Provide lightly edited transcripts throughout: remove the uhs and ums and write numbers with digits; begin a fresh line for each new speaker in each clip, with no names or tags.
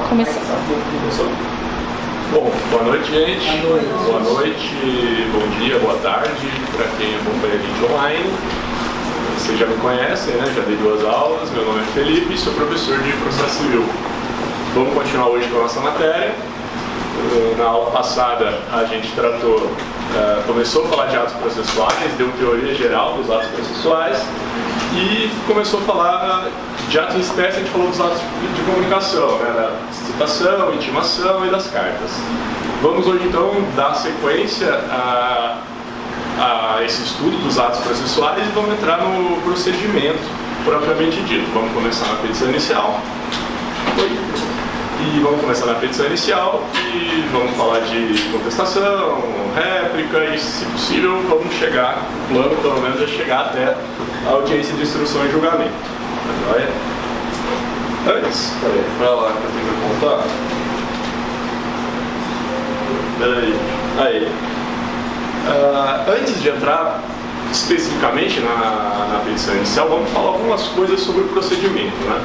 Começou? Bom, boa noite, gente. Boa noite, bom dia, boa tarde para quem acompanha a gente online. Vocês já me conhecem, né? Já dei 2 aulas. Meu nome é Felipe e sou professor de processo civil. Vamos continuar hoje com a nossa matéria. Na aula passada a gente começou a falar de atos processuais, deu teoria geral dos atos processuais e começou a falar de atos em espécie. A gente falou dos atos de comunicação, né, da citação, intimação e das cartas. Vamos hoje então dar sequência a esse estudo dos atos processuais e vamos entrar no procedimento propriamente dito. Vamos começar na petição inicial. E vamos começar na petição inicial e vamos falar de contestação, réplica e, se possível, vamos chegar, o plano pelo menos é chegar até a audiência de instrução e julgamento. Antes, peraí, para lá que eu tenho que apontar. Antes de entrar especificamente na petição inicial, vamos falar algumas coisas sobre o procedimento, né?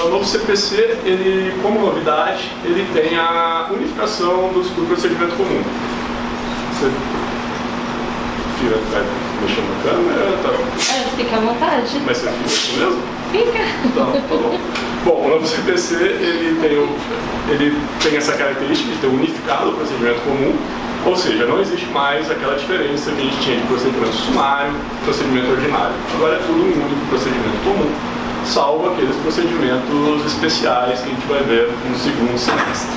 O novo CPC, ele, como novidade, ele tem a unificação do procedimento comum. Você fica mexendo na câmera? Tá...
fica à vontade.
Mas você fica assim mesmo?
Fica.
Então, tá bom. Bom, o novo CPC, ele tem essa característica de ter unificado o procedimento comum, ou seja, não existe mais aquela diferença que a gente tinha de procedimento sumário e procedimento ordinário. Agora é tudo um único procedimento comum, salvo aqueles procedimentos especiais que a gente vai ver no segundo semestre.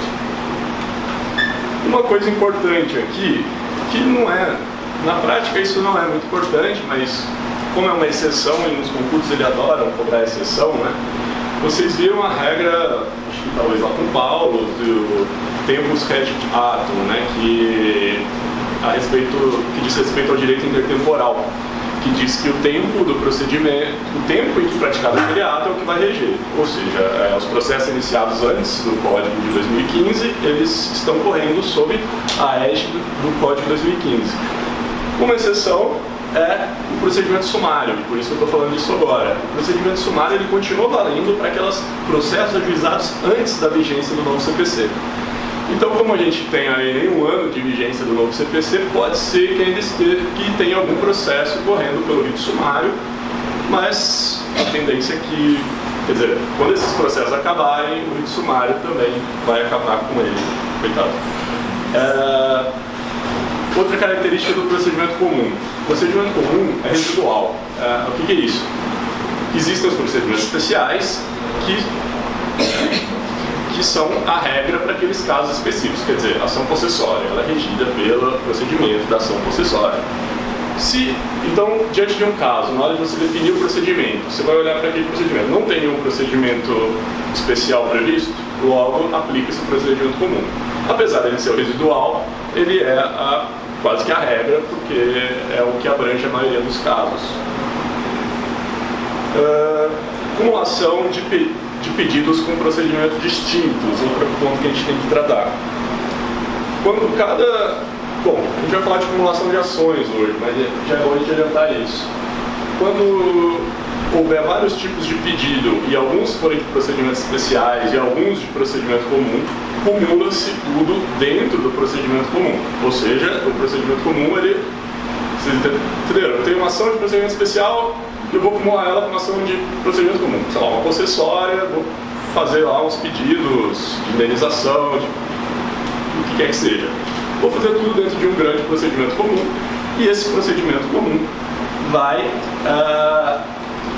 Uma coisa importante aqui, que não é, na prática isso não é muito importante, mas como é uma exceção e nos concursos eles adoram cobrar exceção, né? Vocês viram a regra, acho que talvez lá com o Paulo, do tempus regit atum, né? Que diz respeito ao direito intertemporal, que diz que o tempo do procedimento, o tempo em que praticado aquele ato é o que vai reger. Ou seja, os processos iniciados antes do Código de 2015, eles estão correndo sob a égide do Código de 2015. Uma exceção é o procedimento sumário, por isso que eu estou falando disso agora. O procedimento sumário ele continua valendo para aqueles processos ajuizados antes da vigência do novo CPC. Então, como a gente tem aí nem 1 ano de vigência do novo CPC, pode ser que ainda tenha algum processo correndo pelo rito sumário, mas a tendência é que, quer dizer, quando esses processos acabarem, o rito sumário também vai acabar com ele. Coitado. Outra característica do procedimento comum. O procedimento comum é residual. O que é isso? Existem os procedimentos especiais que são a regra para aqueles casos específicos, quer dizer, a ação possessória, ela é regida pelo procedimento da ação possessória. Então, diante de um caso, na hora de você definir o procedimento, você vai olhar para aquele procedimento, não tem nenhum procedimento especial previsto, logo aplica-se o procedimento comum. Apesar de ele ser o residual, ele é quase que a regra, porque é o que abrange a maioria dos casos. Acumulação de pedidos com procedimentos distintos, outro ponto que a gente tem que tratar. Bom, a gente vai falar de acumulação de ações hoje, mas já é bom a gente adiantar isso. Quando houver vários tipos de pedido, e alguns forem de procedimentos especiais e alguns de procedimento comum, cumula-se tudo dentro do procedimento comum. Ou seja, o procedimento comum, vocês entenderam? Eu tenho uma ação de procedimento especial, eu vou acumular ela com uma ação de procedimento comum. Sei lá, uma possessória, vou fazer lá uns pedidos de indenização, o que quer que seja. Vou fazer tudo dentro de um grande procedimento comum, e esse procedimento comum vai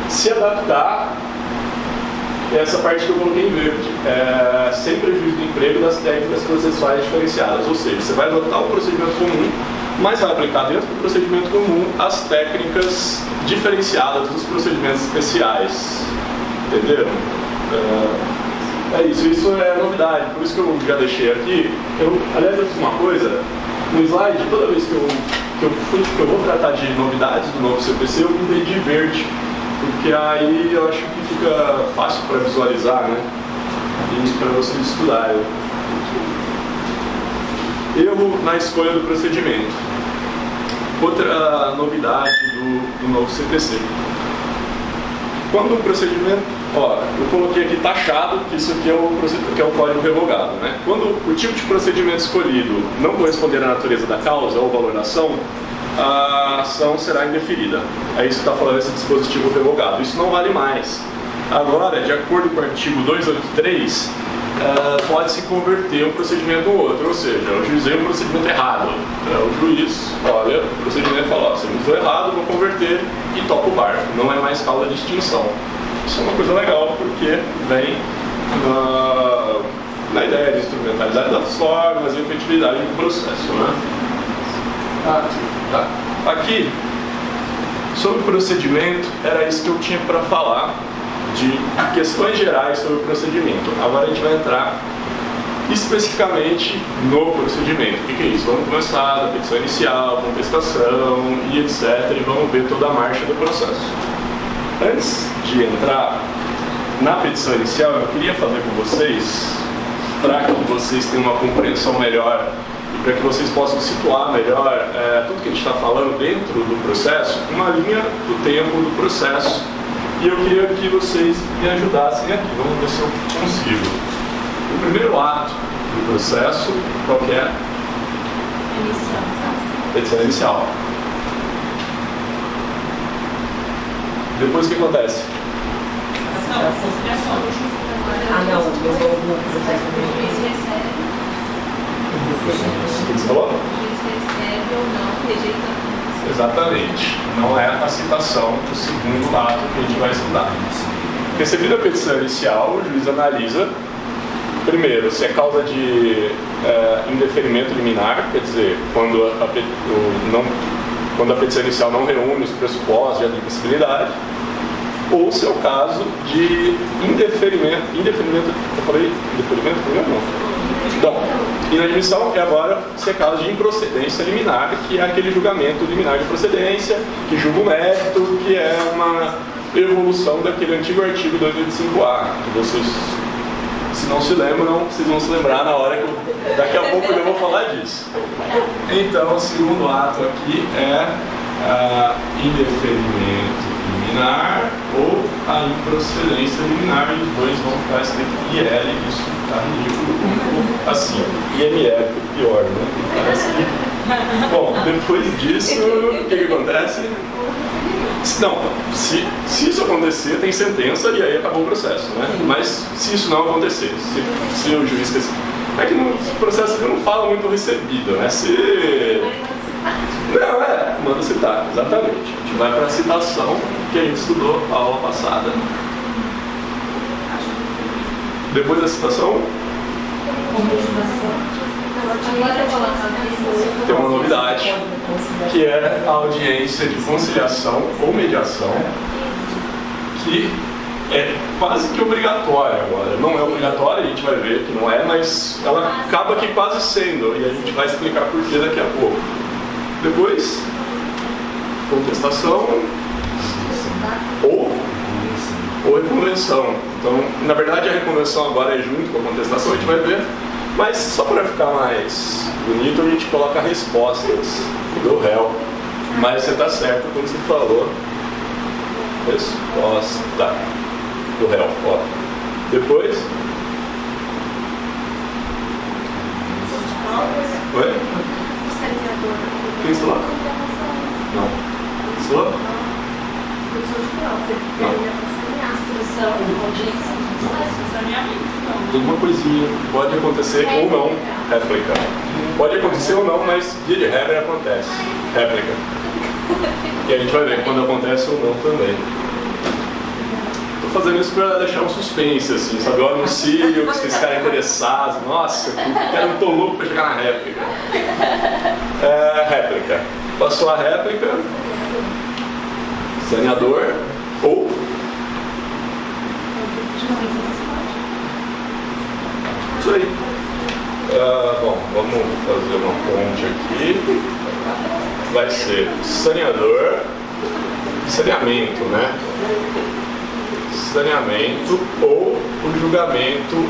se adaptar a essa parte que eu coloquei em verde, sem prejuízo do emprego das técnicas processuais diferenciadas. Ou seja, você vai adotar o procedimento comum, mas vai aplicar dentro do procedimento comum as técnicas diferenciadas dos procedimentos especiais. Entenderam? É isso é novidade, por isso que eu já deixei aqui. Aliás, eu fiz uma coisa, no slide, toda vez que eu vou tratar de novidades do novo CPC, eu pintei de verde, porque aí eu acho que fica fácil para visualizar, né? E para vocês estudarem. Erro na escolha do procedimento. Outra novidade do novo CPC. Quando o procedimento Ó, eu coloquei aqui taxado que isso aqui é o código revogado, né? Quando o tipo de procedimento escolhido não corresponder à natureza da causa ou valor da ação, a ação será indeferida. É isso que está falando esse dispositivo revogado. Isso não vale mais. Agora, de acordo com o artigo 283, pode-se converter um procedimento no outro, ou seja, eu juizei um procedimento errado. O juiz, olha, o procedimento fala, você usou errado, vou converter e toca o barco. Não é mais causa de extinção. Isso é uma coisa legal, porque vem na ideia de instrumentalidade das formas e efetividade do processo, né? Aqui, sobre o procedimento, era isso que eu tinha para falar, de questões gerais sobre o procedimento. Agora a gente vai entrar especificamente no procedimento. O que é isso? Vamos começar da petição inicial, contestação e etc. E vamos ver toda a marcha do processo. Antes de entrar na petição inicial, eu queria fazer com vocês, para que vocês tenham uma compreensão melhor, para que vocês possam situar melhor tudo que a gente está falando dentro do processo, uma linha do tempo do processo. E eu queria que vocês me ajudassem aqui. Vamos ver se eu consigo. O primeiro ato do processo, qual que é? Petição inicial. Depois o que acontece?
Não, o processo
O juiz recebe.
O que você falou?
O juiz recebe ou não, rejeitando.
Exatamente. Não é a citação do segundo ato que a gente vai estudar. Recebida a petição inicial, o juiz analisa, primeiro, se é causa de indeferimento liminar, quer dizer, quando a petição inicial não reúne os pressupostos de admissibilidade, ou se é o caso de indeferimento, eu falei indeferimento primeiro? Não, inadmissão é agora se é caso de improcedência liminar, que é aquele julgamento liminar de procedência, que julga o mérito, que é uma evolução daquele antigo artigo 285A, que vocês, se não se lembram, vocês vão se lembrar na hora que daqui a pouco eu vou falar disso. Então, o segundo ato aqui é indeferimento liminar ou a improcedência liminar, e os dois vão ficar escrito IL, isso está ridículo, assim, IML, pior, né? Parece que... Bom, depois disso, o que acontece? Não, se isso acontecer, tem sentença e aí acabou o processo, né? Mas se isso não acontecer, se o juiz... É que no processo não fala muito recebido, né? Não, manda citar, exatamente. A gente vai para a citação que a gente estudou a aula passada. Depois da citação, tem uma novidade, que é a audiência de conciliação ou mediação, que é quase que obrigatória agora. Não é obrigatória, a gente vai ver que não é, mas ela acaba que quase sendo, e a gente vai explicar por que daqui a pouco. Depois, contestação ou reconvenção. Então, na verdade, a reconvenção agora é junto com a contestação, a gente vai ver. Mas só para ficar mais bonito, a gente coloca respostas do réu. Mas você está certo quando você falou resposta do réu. Ó. Depois. Oi? Quem está lá? Não. Está lá? Alguma coisinha. Pode acontecer ou não. Réplica. Pode acontecer ou não, mas via de regra acontece. Réplica. E a gente vai ver quando acontece ou não também. Estou fazendo isso para deixar um suspense, assim, sabe? Eu anuncio, que vocês ficarem interessados. Nossa, eu tô louco para chegar na réplica. Réplica. Passou a réplica. Saneador ou isso aí. Bom, vamos fazer uma ponte aqui. Vai ser saneador, saneamento, né? Saneamento ou o julgamento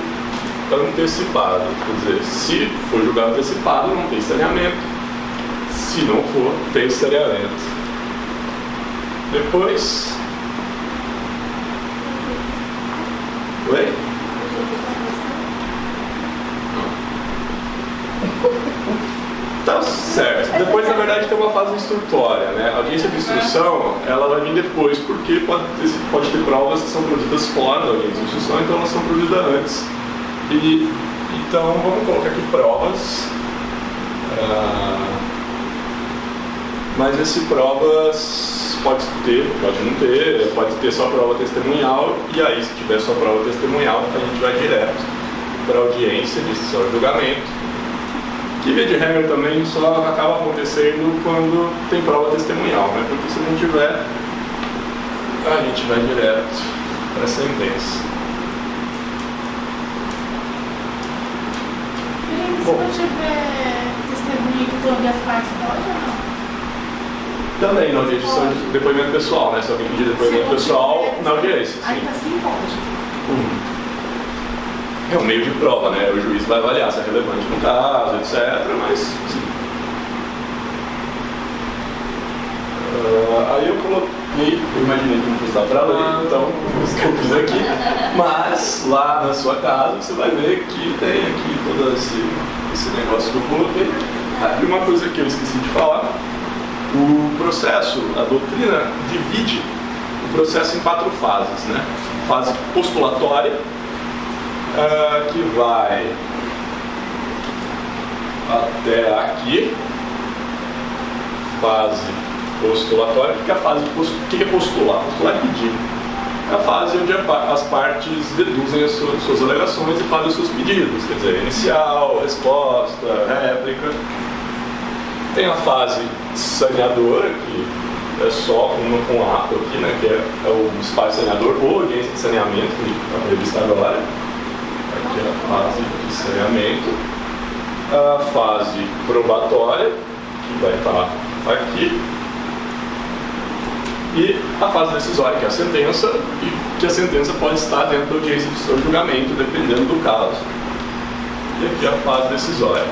antecipado. Quer dizer, se for julgado antecipado, não tem saneamento. Se não for, tem saneamento. Depois, Oi? Tá certo. Depois, na verdade, tem uma fase instrutória, né? A audiência de instrução, ela vai vir depois, porque pode ter provas que são produzidas fora da audiência de instrução, então elas são produzidas antes. Então, vamos colocar aqui provas. Mas essas provas pode ter, pode não ter, pode ter só prova testemunhal, e aí, se tiver só prova testemunhal, a gente vai direto para a audiência de instrução e julgamento. Que, via de regra, também só acaba acontecendo quando tem prova testemunhal, né? Porque se não tiver, a gente vai direto para a sentença.
E se não tiver testemunha que todas as partes pode ou não?
Também na audiência de depoimento pessoal, né? Se alguém pedir depoimento pessoal, na audiência.
Ainda assim pode.
É um meio de prova, né? O juiz vai avaliar se é relevante no caso, etc. Mas, sim. Aí eu coloquei, eu imaginei que não fosse dar pra ler, então isso que eu fiz aqui. Mas lá na sua casa você vai ver que tem aqui todo esse negócio que eu coloquei. E uma coisa que eu esqueci de falar, o processo, a doutrina divide o processo em 4 fases, né? Fase postulatória, que vai até aqui, fase postulatória. O que é a fase o que é postular? Postular é pedir. É a fase onde as partes deduzem as suas alegações e fazem os seus pedidos, quer dizer, inicial, resposta, réplica. Tem a fase saneadora, que é só uma com ato aqui, né, que é o espaço saneador ou audiência de saneamento, que é a revista agora. Aqui é a fase de saneamento. A fase probatória, que vai estar aqui. E a fase decisória, que é a sentença, e que a sentença pode estar dentro da audiência de seu julgamento, dependendo do caso. E aqui é a fase decisória.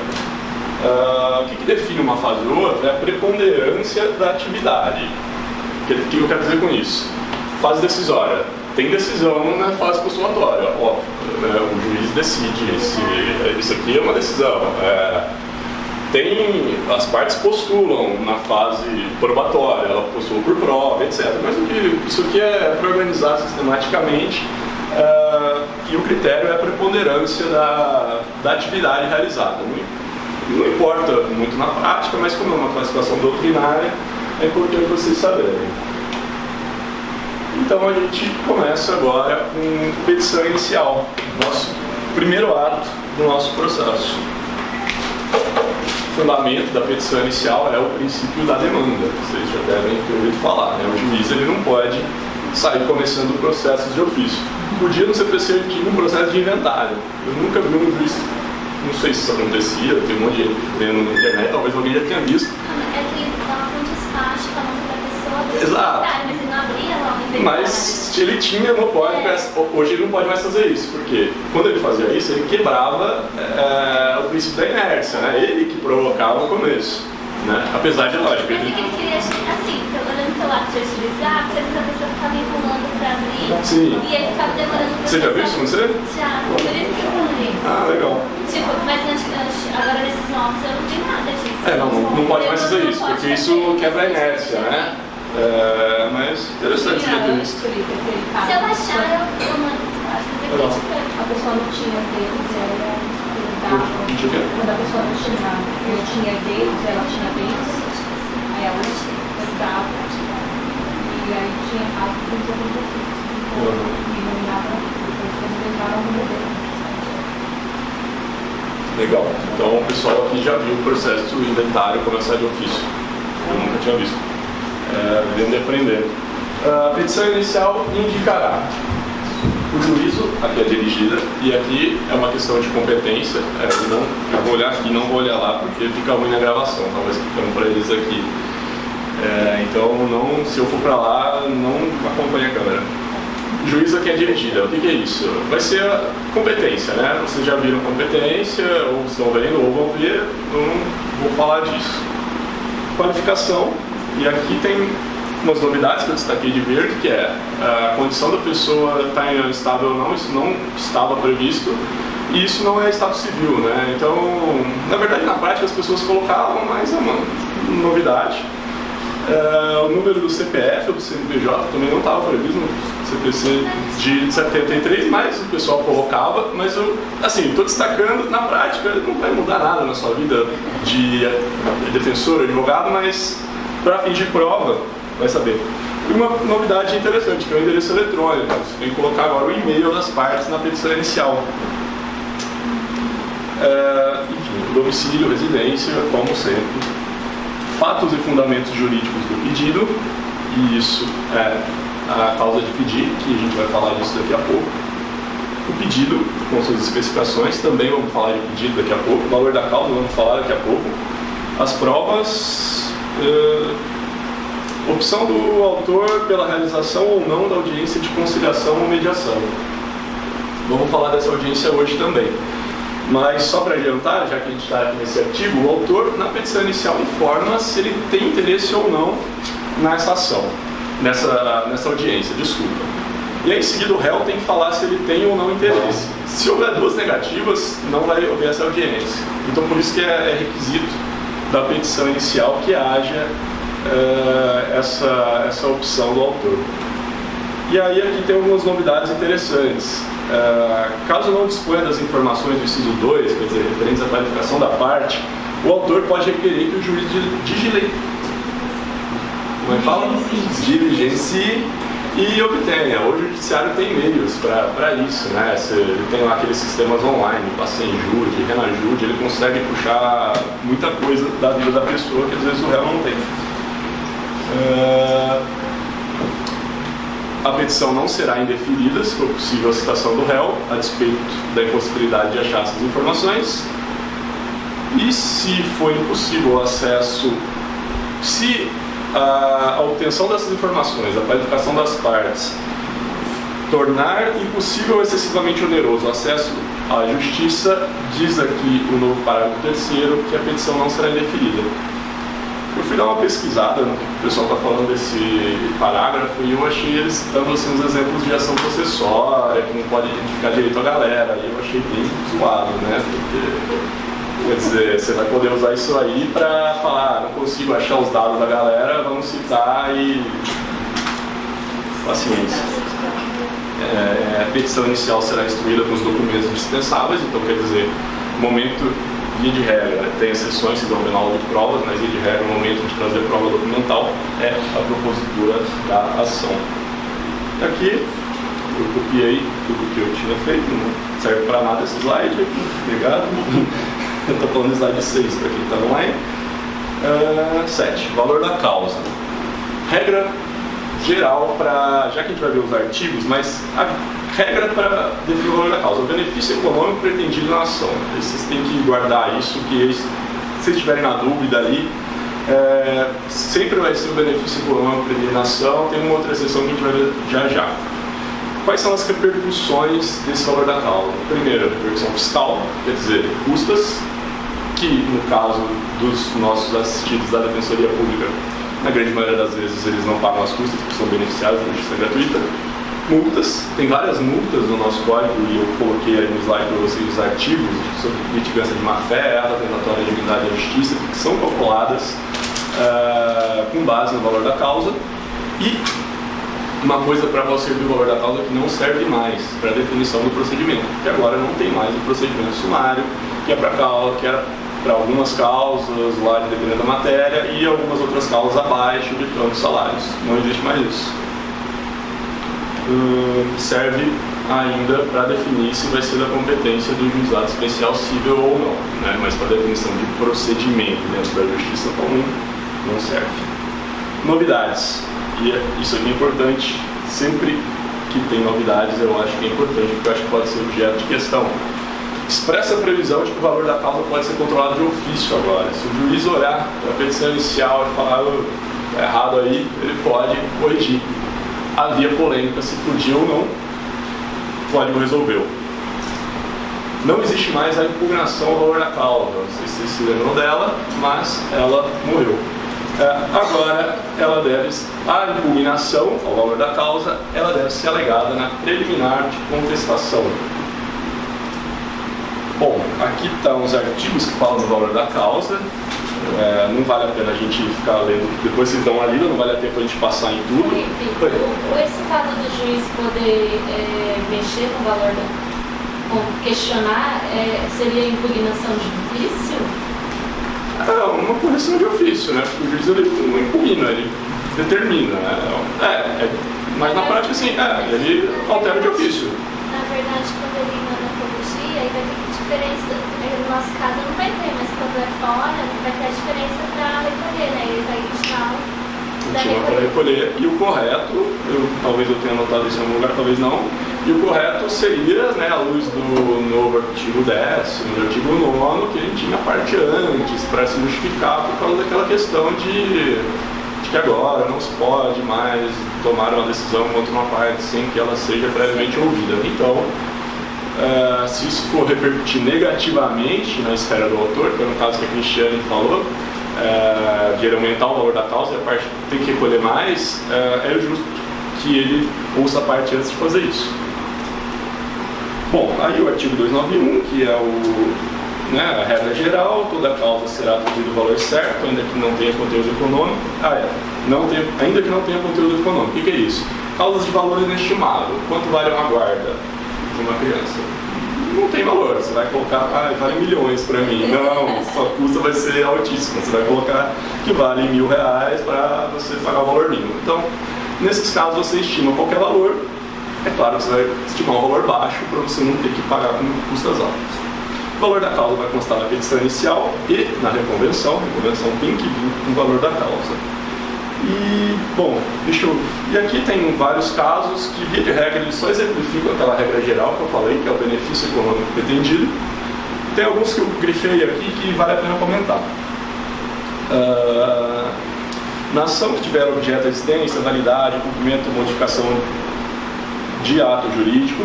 O que define uma fase ou outra é a preponderância da atividade. O que eu quero dizer com isso? Fase decisória. Tem decisão na fase postulatória, óbvio. Né? O juiz decide se isso aqui é uma decisão. As partes postulam na fase probatória, ela postula por prova, etc. Mas isso aqui é para organizar sistematicamente, e o critério é a preponderância da atividade realizada. Não importa muito na prática, mas como é uma classificação doutrinária, é importante vocês saberem. Então a gente começa agora com petição inicial, nosso primeiro ato do nosso processo. O fundamento da petição inicial é o princípio da demanda, vocês já devem ter ouvido falar, né? O juiz ele não pode sair começando processos de ofício. Podia no CPC eu tive um processo de inventário. Eu nunca vi um juiz, não sei se isso acontecia, tem um monte de gente vendo na internet, talvez alguém já tenha visto.
É que ele dava um despacho falando para a pessoa,
exato.
Mas ele não abria logo.
Mas ele tinha no código, hoje ele não pode mais fazer isso, porque quando ele fazia isso, ele quebrava o princípio da inércia, né? Ele que provocava o começo, né? Apesar de, lógico,
Mas ele queria, assim, olhando pelo ato de utilizar, porque às vezes a pessoa ficava enrolando para abrir.
Sim.
E ele ficava demorando para.
Você já viu isso acontecer?
Já, por isso que eu falei.
Ah, legal.
Tipo, mas agora nesses novos eu não vi nada disso.
Não pode mais fazer isso, porque isso quebra a inércia, né? Mas interessante ver isso.
Se eu achar, eu mando despacho.
A pessoa não tinha deles, ela dava. Quando a pessoa não tinha deles, ela tinha deles. Aí ela dava. E aí tinha errado com os outros. E nominava, depois eles levaram no modelo.
Legal. Então o pessoal aqui já viu o processo do inventário começar de ofício. Eu nunca tinha visto. Vivendo e aprendendo. A petição inicial indicará. O juízo, aqui é dirigida, e aqui é uma questão de competência. Eu vou olhar aqui, não vou olhar lá, porque fica ruim na gravação. Estava explicando para eles aqui. Então, se eu for para lá, não acompanhe a câmera. O juízo aqui é dirigida. O que é isso? Vai ser a competência, né? Vocês já viram competência, ou estão vendo, ou vão ver. Eu não vou falar disso. Qualificação. E aqui tem umas novidades que eu destaquei de verde, que é a condição da pessoa estar em estável ou não, isso não estava previsto, e isso não é estado civil, né? Então, na verdade, na prática as pessoas colocavam, mas é uma novidade. O número do CPF ou do CNPJ também não estava previsto no CPC de 73, mas o pessoal colocava, mas eu, assim, estou destacando, na prática não vai mudar nada na sua vida de defensor, advogado, mas para fim de prova, vai saber. E uma novidade interessante, que é o endereço eletrônico. Você tem que colocar agora o e-mail das partes na petição inicial. Enfim, domicílio, residência, como sempre. Fatos e fundamentos jurídicos do pedido, e isso é a causa de pedir, que a gente vai falar disso daqui a pouco. O pedido, com suas especificações, também vamos falar de pedido daqui a pouco. O valor da causa, vamos falar daqui a pouco. As provas, opção do autor pela realização ou não da audiência de conciliação ou mediação. Vamos falar dessa audiência hoje também. Mas só para adiantar, já que a gente está aqui nesse artigo, o autor na petição inicial informa se ele tem interesse ou não nessa ação, nessa audiência, desculpa. E aí em seguida o réu tem que falar se ele tem ou não interesse. Se houver duas negativas, não vai haver essa audiência. Então por isso que é requisito da petição inicial que haja essa opção do autor. E aí aqui tem algumas novidades interessantes. Caso não disponha das informações do inciso 2, quer dizer, referentes à qualificação da parte, o autor pode requerer que o juiz diligencie e obtenha. Hoje o judiciário tem meios para isso, né? Ele tem lá aqueles sistemas online, Passenjude, Renajude, ele consegue puxar muita coisa da vida da pessoa que às vezes o réu não tem. A petição não será indeferida se for possível a citação do réu, a despeito da impossibilidade de achar essas informações. E se for impossível o acesso, se a obtenção dessas informações, a qualificação das partes, tornar impossível ou excessivamente oneroso o acesso à justiça, diz aqui o novo parágrafo 3º que a petição não será indeferida. Eu fui dar uma pesquisada no que o pessoal está falando desse parágrafo e eu achei eles citando assim, uns exemplos de ação processória, que não pode identificar direito a galera, e eu achei bem zoado, né? Porque, quer dizer, você vai poder usar isso aí para falar, não consigo achar os dados da galera, vamos citar e... paciência. A petição inicial será instruída com os documentos dispensáveis, então quer dizer, no momento... Via de regra, tem exceções que vão ver na aula de provas, mas via de regra, no momento de trazer prova documental, é a propositura da ação. Aqui, eu copiei tudo que eu tinha feito, não serve para nada esse slide aqui, obrigado. Eu estou falando do slide 6 para quem está online. 7. Valor da causa. Regra geral para, já que a gente vai ver os artigos, mas a regra para definir o valor da causa, o benefício econômico pretendido na ação. Vocês têm que guardar isso, que se vocês estiverem na dúvida ali, sempre vai ser o benefício econômico pretendido na ação. Tem uma outra exceção que a gente vai ver já. Quais são as repercussões desse valor da causa? Primeiro, a repercussão fiscal, quer dizer, custas, que no caso dos nossos assistidos da Defensoria Pública, na grande maioria das vezes eles não pagam as custas porque são beneficiados da justiça gratuita. Multas, tem várias multas no nosso código e eu coloquei aí no slide para vocês os artigos sobre litigância de má-fé, atentatória à dignidade da justiça, que são calculadas com base no valor da causa. E uma coisa para você servir o valor da causa que não serve mais para a definição do procedimento, porque agora não tem mais o procedimento sumário, que é para algumas causas, lá dependendo da matéria, e algumas outras causas abaixo de tantos salários. Não existe mais isso. Serve ainda para definir se vai ser da competência do juizado especial civil ou não, né? Mas para definição de procedimento dentro da justiça comum não serve. Novidades, e isso aqui é importante, sempre que tem novidades eu acho que é importante, porque eu acho que pode ser objeto de questão. Expressa a previsão de que o valor da causa pode ser controlado de ofício agora. Se o juiz olhar para a petição inicial e falar tá errado aí, ele pode corrigir. Havia polêmica se podia ou não, o código resolveu. Não existe mais a impugnação ao valor da causa. Não sei se vocês se lembram dela, mas ela morreu. Agora, a impugnação ao valor da causa, ela deve ser alegada na preliminar de contestação. Bom, aqui estão os artigos que falam do valor da causa. Não vale a pena a gente ficar lendo, depois vocês dão uma lida, não vale a pena a gente passar em tudo.
Esse fato do juiz poder mexer no valor, ou questionar, seria impugnação de ofício?
Uma correção de ofício, né? Porque o juiz ele não impugna, ele determina. Mas na prática, sim, ele altera de ofício.
Na verdade, quando ele manda corrigir, aí vai ter que diferença. No nosso caso, não vai ter, mas quando é fora, vai ter a diferença para recolher, né? Ele vai continuar
para recolher. E o correto, talvez eu tenha anotado isso em algum lugar, talvez não. E o correto seria, né, à luz do novo artigo 10º, do artigo 9º, que ele tinha a parte antes, para se justificar por causa daquela questão de que agora não se pode mais tomar uma decisão contra uma parte sem que ela seja previamente ouvida. Então, se isso for repercutir negativamente na esfera do autor, que é no caso que a Cristiane falou, de ele aumentar o valor da causa e a parte tem que recolher mais, é justo que ele ouça a parte antes de fazer isso. Bom, aí o artigo 291, que é a regra geral, toda causa será atribuído o valor certo, ainda que não tenha conteúdo econômico. Ainda que não tenha conteúdo econômico. O que é isso? Causas de valor inestimável. Quanto vale uma guarda de uma criança? Não tem valor. Você vai colocar, vale milhões para mim. Não, sua custa vai ser altíssima. Você vai colocar que vale R$1.000 para você pagar o valor mínimo. Então, nesses casos, você estima qualquer valor. É claro que você vai estimar um valor baixo para você não ter que pagar com custas altas. O valor da causa vai constar na petição inicial e na reconvenção. A reconvenção tem que vir com o valor da causa. E, bom, e aqui tem vários casos que, via de regra, eles só exemplificam aquela regra geral que eu falei, que é o benefício econômico pretendido. Tem alguns que eu grifei aqui que vale a pena comentar. Na ação que tiver objeto a existência, validade, cumprimento ou modificação de ato jurídico,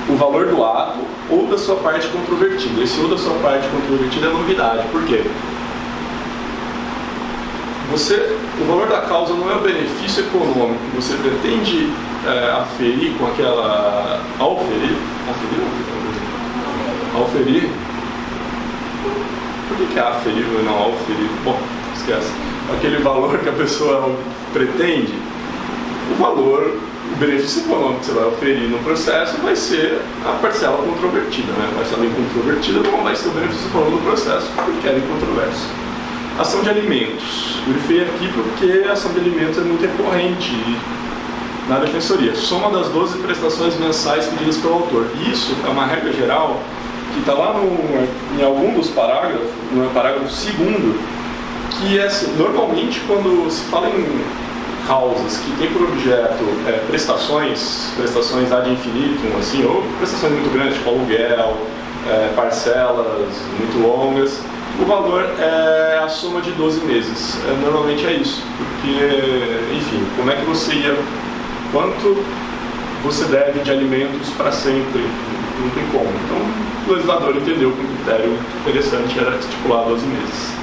o valor do ato ou da sua parte controvertida. Esse ou da sua parte controvertida é novidade. Por quê? O valor da causa não é o benefício econômico que você pretende aferir com aquela... Auferir? Por que é aferir e não auferir? Bom, esquece. Aquele valor que a pessoa pretende, o benefício econômico que você vai oferir no processo vai ser a parcela controvertida, né? A parcela incontrovertida não vai ser o benefício econômico do processo, porque é incontroverso. Ação de alimentos. Grifei aqui porque a ação de alimentos é muito recorrente na defensoria. Soma das 12 prestações mensais pedidas pelo autor. Isso é uma regra geral que está lá em algum dos parágrafos, no parágrafo 2º, que é assim, normalmente quando se fala em causas que têm por objeto prestações ad infinitum, assim, ou prestações muito grandes, tipo aluguel, parcelas muito longas, o valor é a soma de 12 meses. Normalmente é isso, porque, enfim, como é que quanto você deve de alimentos para sempre? Não tem como. Então, o legislador entendeu que um critério interessante era estipular 12 meses.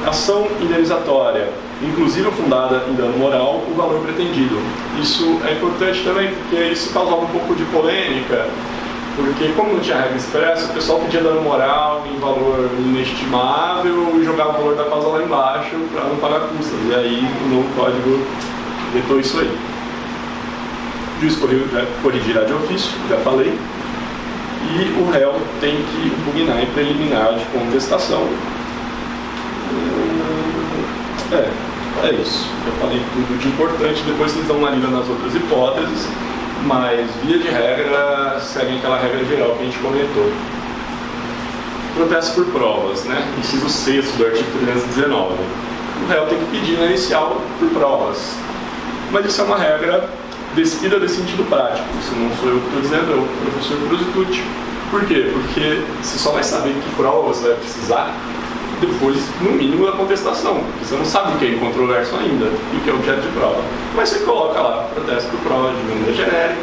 Ação indenizatória, inclusive fundada em dano moral, o valor pretendido. Isso é importante também, porque isso causava um pouco de polêmica, porque como não tinha regra expressa, o pessoal pedia dano moral em valor inestimável e jogava o valor da causa lá embaixo para não pagar custas. E aí o novo código vetou isso aí. O juiz corrigirá de ofício, já falei, e o réu tem que impugnar em preliminar de contestação. É isso. Já falei tudo de importante, depois vocês dão uma lida nas outras hipóteses, mas, via de regra, seguem aquela regra geral que a gente comentou. Protesto por provas, né? Inciso 6º do artigo 319. O réu tem que pedir na inicial por provas. Mas isso é uma regra despida de sentido prático. Isso não sou eu que estou dizendo, é o professor Cruzitucci. Por quê? Porque você só vai saber que prova você vai precisar depois, no mínimo, da contestação. Porque você não sabe o que é incontroverso ainda e o que é objeto de prova. Mas você coloca lá, protesto por prova de maneira genérica.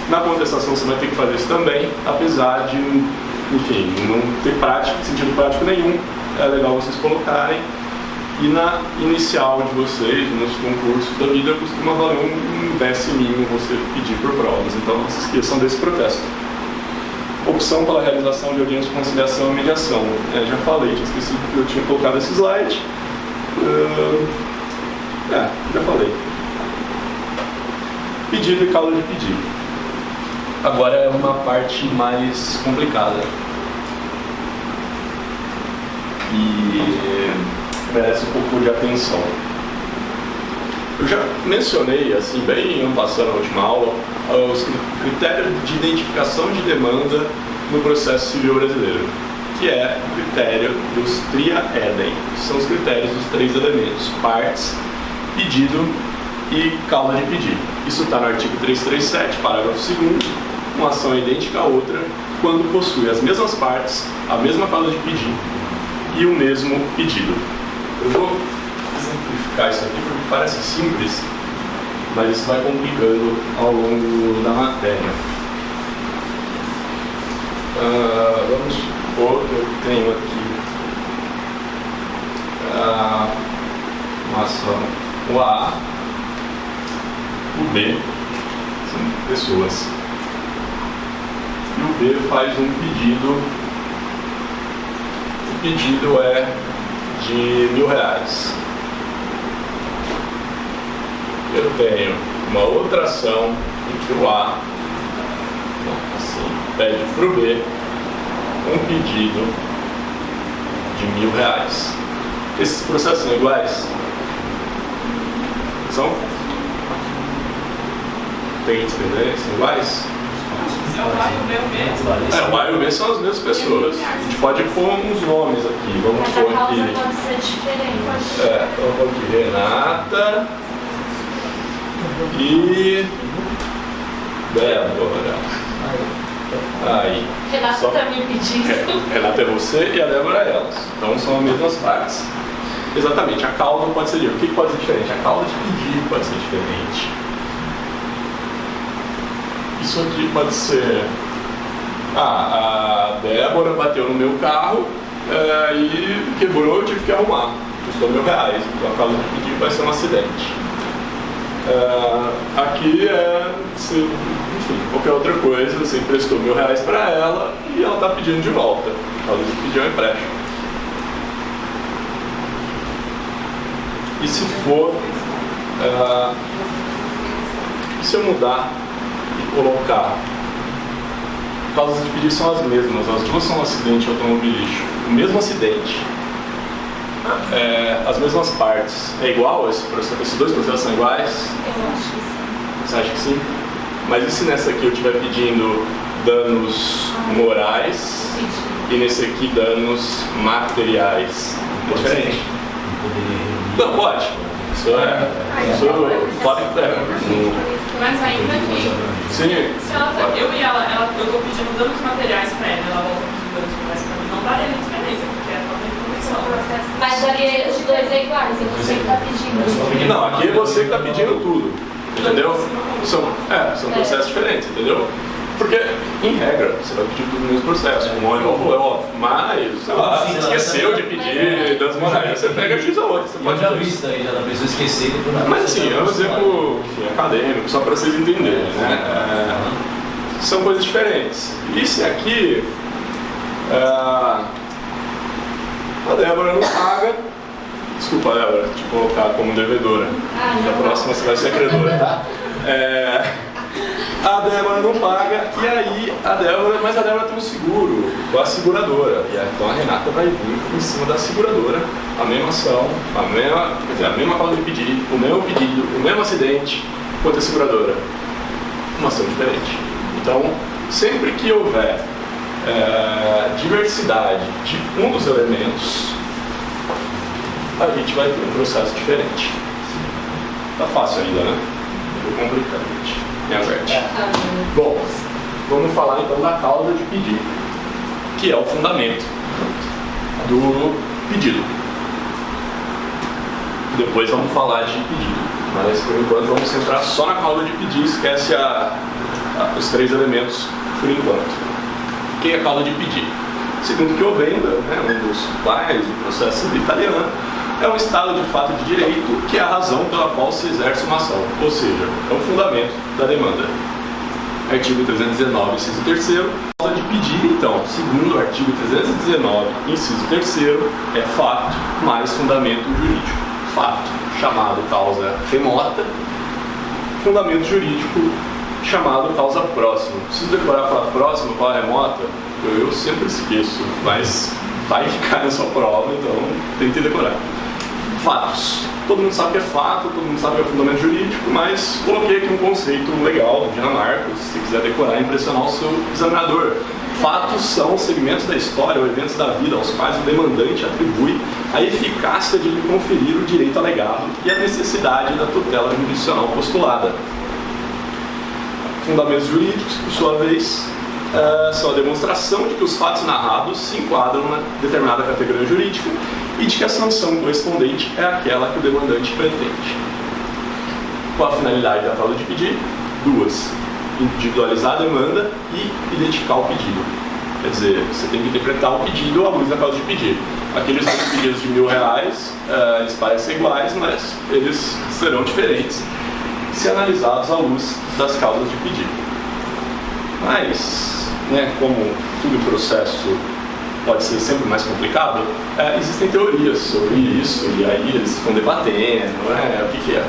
Na contestação você vai ter que fazer isso também, apesar de, enfim, não ter sentido prático nenhum. É legal vocês colocarem. E na inicial de vocês, nos concursos da vida, costuma valer um déciminho você pedir por provas. Então não se esqueçam desse protesto. Opção pela realização de audiência de conciliação e mediação. Já falei, tinha esquecido que eu tinha colocado esse slide. Já falei. Pedido e causa de pedido. Agora é uma parte mais complicada. E merece um pouco de atenção. Eu já mencionei, assim, bem passando na última aula, os critérios de identificação de demanda no processo civil brasileiro, que é o critério dos tria-edem, que são os critérios dos 3 elementos: partes, pedido e causa de pedido. Isso está no artigo 337, parágrafo 2º. Uma ação é idêntica à outra quando possui as mesmas partes, a mesma causa de pedido e o mesmo pedido. Eu vou exemplificar isso aqui porque parece simples, mas isso vai complicando ao longo da matéria. Vamos supor que eu tenho aqui uma ação, o A, o B, são pessoas, e o B faz um pedido. O pedido é de R$1.000. Eu tenho uma outra ação em que o A pede para o B um pedido de R$1.000. Esses processos são iguais? São? Tem que escrever? São iguais? O A e o B são as mesmas pessoas. A gente pode pôr uns nomes aqui. Vamos pôr aqui.
Pode ser diferente.
Vamos pôr aqui Renata e Débora. Aí.
Renata tá me pedindo.
Renata é você e a Débora é elas. Então são as mesmas partes. Exatamente. A causa pode ser diferente. O que pode ser diferente? A causa de pedir pode ser diferente. Isso aqui pode ser... a Débora bateu no meu carro e quebrou, eu tive que arrumar. Custou R$1.000. Então a causa de pedir vai ser um acidente. Aqui enfim, qualquer outra coisa, você emprestou R$1.000 para ela e ela está pedindo de volta. A causa de pedir é um empréstimo. E se for... se eu mudar e colocar, causas de pedir são as mesmas, as duas são um acidente automobilístico, o mesmo acidente, as mesmas partes, é igual? Esses dois processos são iguais?
Eu acho que sim.
Você acha que sim? Mas e se nessa aqui eu estiver pedindo danos morais e nesse aqui danos materiais? É diferente? Não, pode. Isso pode.
Mas ainda que,
Sim.
se ela, eu estou pedindo danos materiais para ela volta pedindo danos morais para mim, não daria nem diferença, porque ela tem condição.
Mas aqui os dois é iguais, é você que está pedindo.
Não, aqui é você que está pedindo tudo, entendeu? São processos diferentes, entendeu? Porque, em regra, você vai pedir tudo no mesmo processo, um é óbvio, mas, sei lá, você esqueceu de pedir danos morais, você pega X a 8, você pode
já vi isso aí, já da pessoa esquecer.
Mas assim, é um exemplo acadêmico, só para vocês entenderem, né? São coisas diferentes. E se aqui a Débora não paga, desculpa, Débora, te colocar como devedora, da próxima você vai ser credora, tá? A Débora não paga, e aí mas a Débora tem um seguro com a seguradora, e então a Renata vai vir em cima da seguradora, a mesma ação, a mesma causa de pedir, o mesmo pedido, o mesmo acidente, quanto a seguradora, uma ação diferente. Então, sempre que houver diversidade de um dos elementos, a gente vai ter um processo diferente. Tá fácil ainda, né? Muito complicado, gente. Me averte. Bom, vamos falar então da causa de pedido, que é o fundamento do pedido. Depois vamos falar de pedido, mas por enquanto vamos centrar só na causa de pedir, esquece os 3 elementos por enquanto. O que é a causa de pedir? Segundo que eu venda, né, um dos pais do processo italiano, é um estado de fato de direito que é a razão pela qual se exerce uma ação, ou seja, é o fundamento da demanda. Artigo 319, inciso 3º, causa de pedir, então, segundo o artigo 319, inciso 3º, é fato mais fundamento jurídico. Fato, chamado causa remota, fundamento jurídico, chamado causa próxima. Preciso decorar para a próxima, para a remota? Eu sempre esqueço, mas vai ficar na sua prova, então tente decorar. Fatos. Todo mundo sabe que é fato, todo mundo sabe que é fundamento jurídico, mas coloquei aqui um conceito legal, dinamarco, se quiser decorar e impressionar o seu examinador. Fatos são segmentos da história ou eventos da vida aos quais o demandante atribui a eficácia de lhe conferir o direito alegado e a necessidade da tutela jurisdicional postulada. Fundamentos jurídicos, por sua vez, são a demonstração de que os fatos narrados se enquadram em determinada categoria jurídica e de que a sanção correspondente é aquela que o demandante pretende. Qual a finalidade da causa de pedir? Duas: individualizar a demanda e identificar o pedido. Quer dizer, você tem que interpretar o pedido à luz da causa de pedir. Aqueles pedidos de R$1.000, eles parecem iguais, mas eles serão diferentes se analisados à luz das causas de pedido. Mas, como tudo processo pode ser sempre mais complicado, existem teorias sobre isso, e aí eles ficam debatendo, o que é.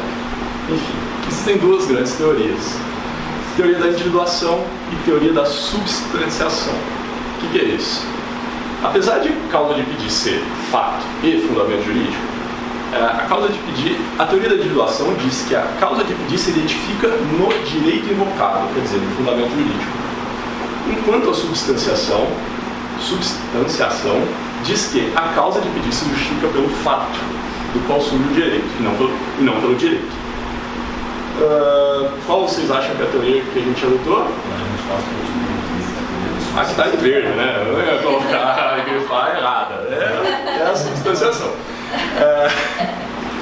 Enfim, existem duas grandes teorias: teoria da individuação e teoria da substanciação. O que é isso? Apesar de causa de pedir ser fato e fundamento jurídico, a teoria da individuação diz que a causa de pedir se identifica no direito invocado, quer dizer, no fundamento jurídico. Enquanto a substanciação diz que a causa de pedir se justifica pelo fato do qual surge o direito, e não pelo direito. Qual vocês acham que é a teoria que a gente adotou? Aqui está em verde, né? Eu não ia colocar e grifar errada. É a substanciação.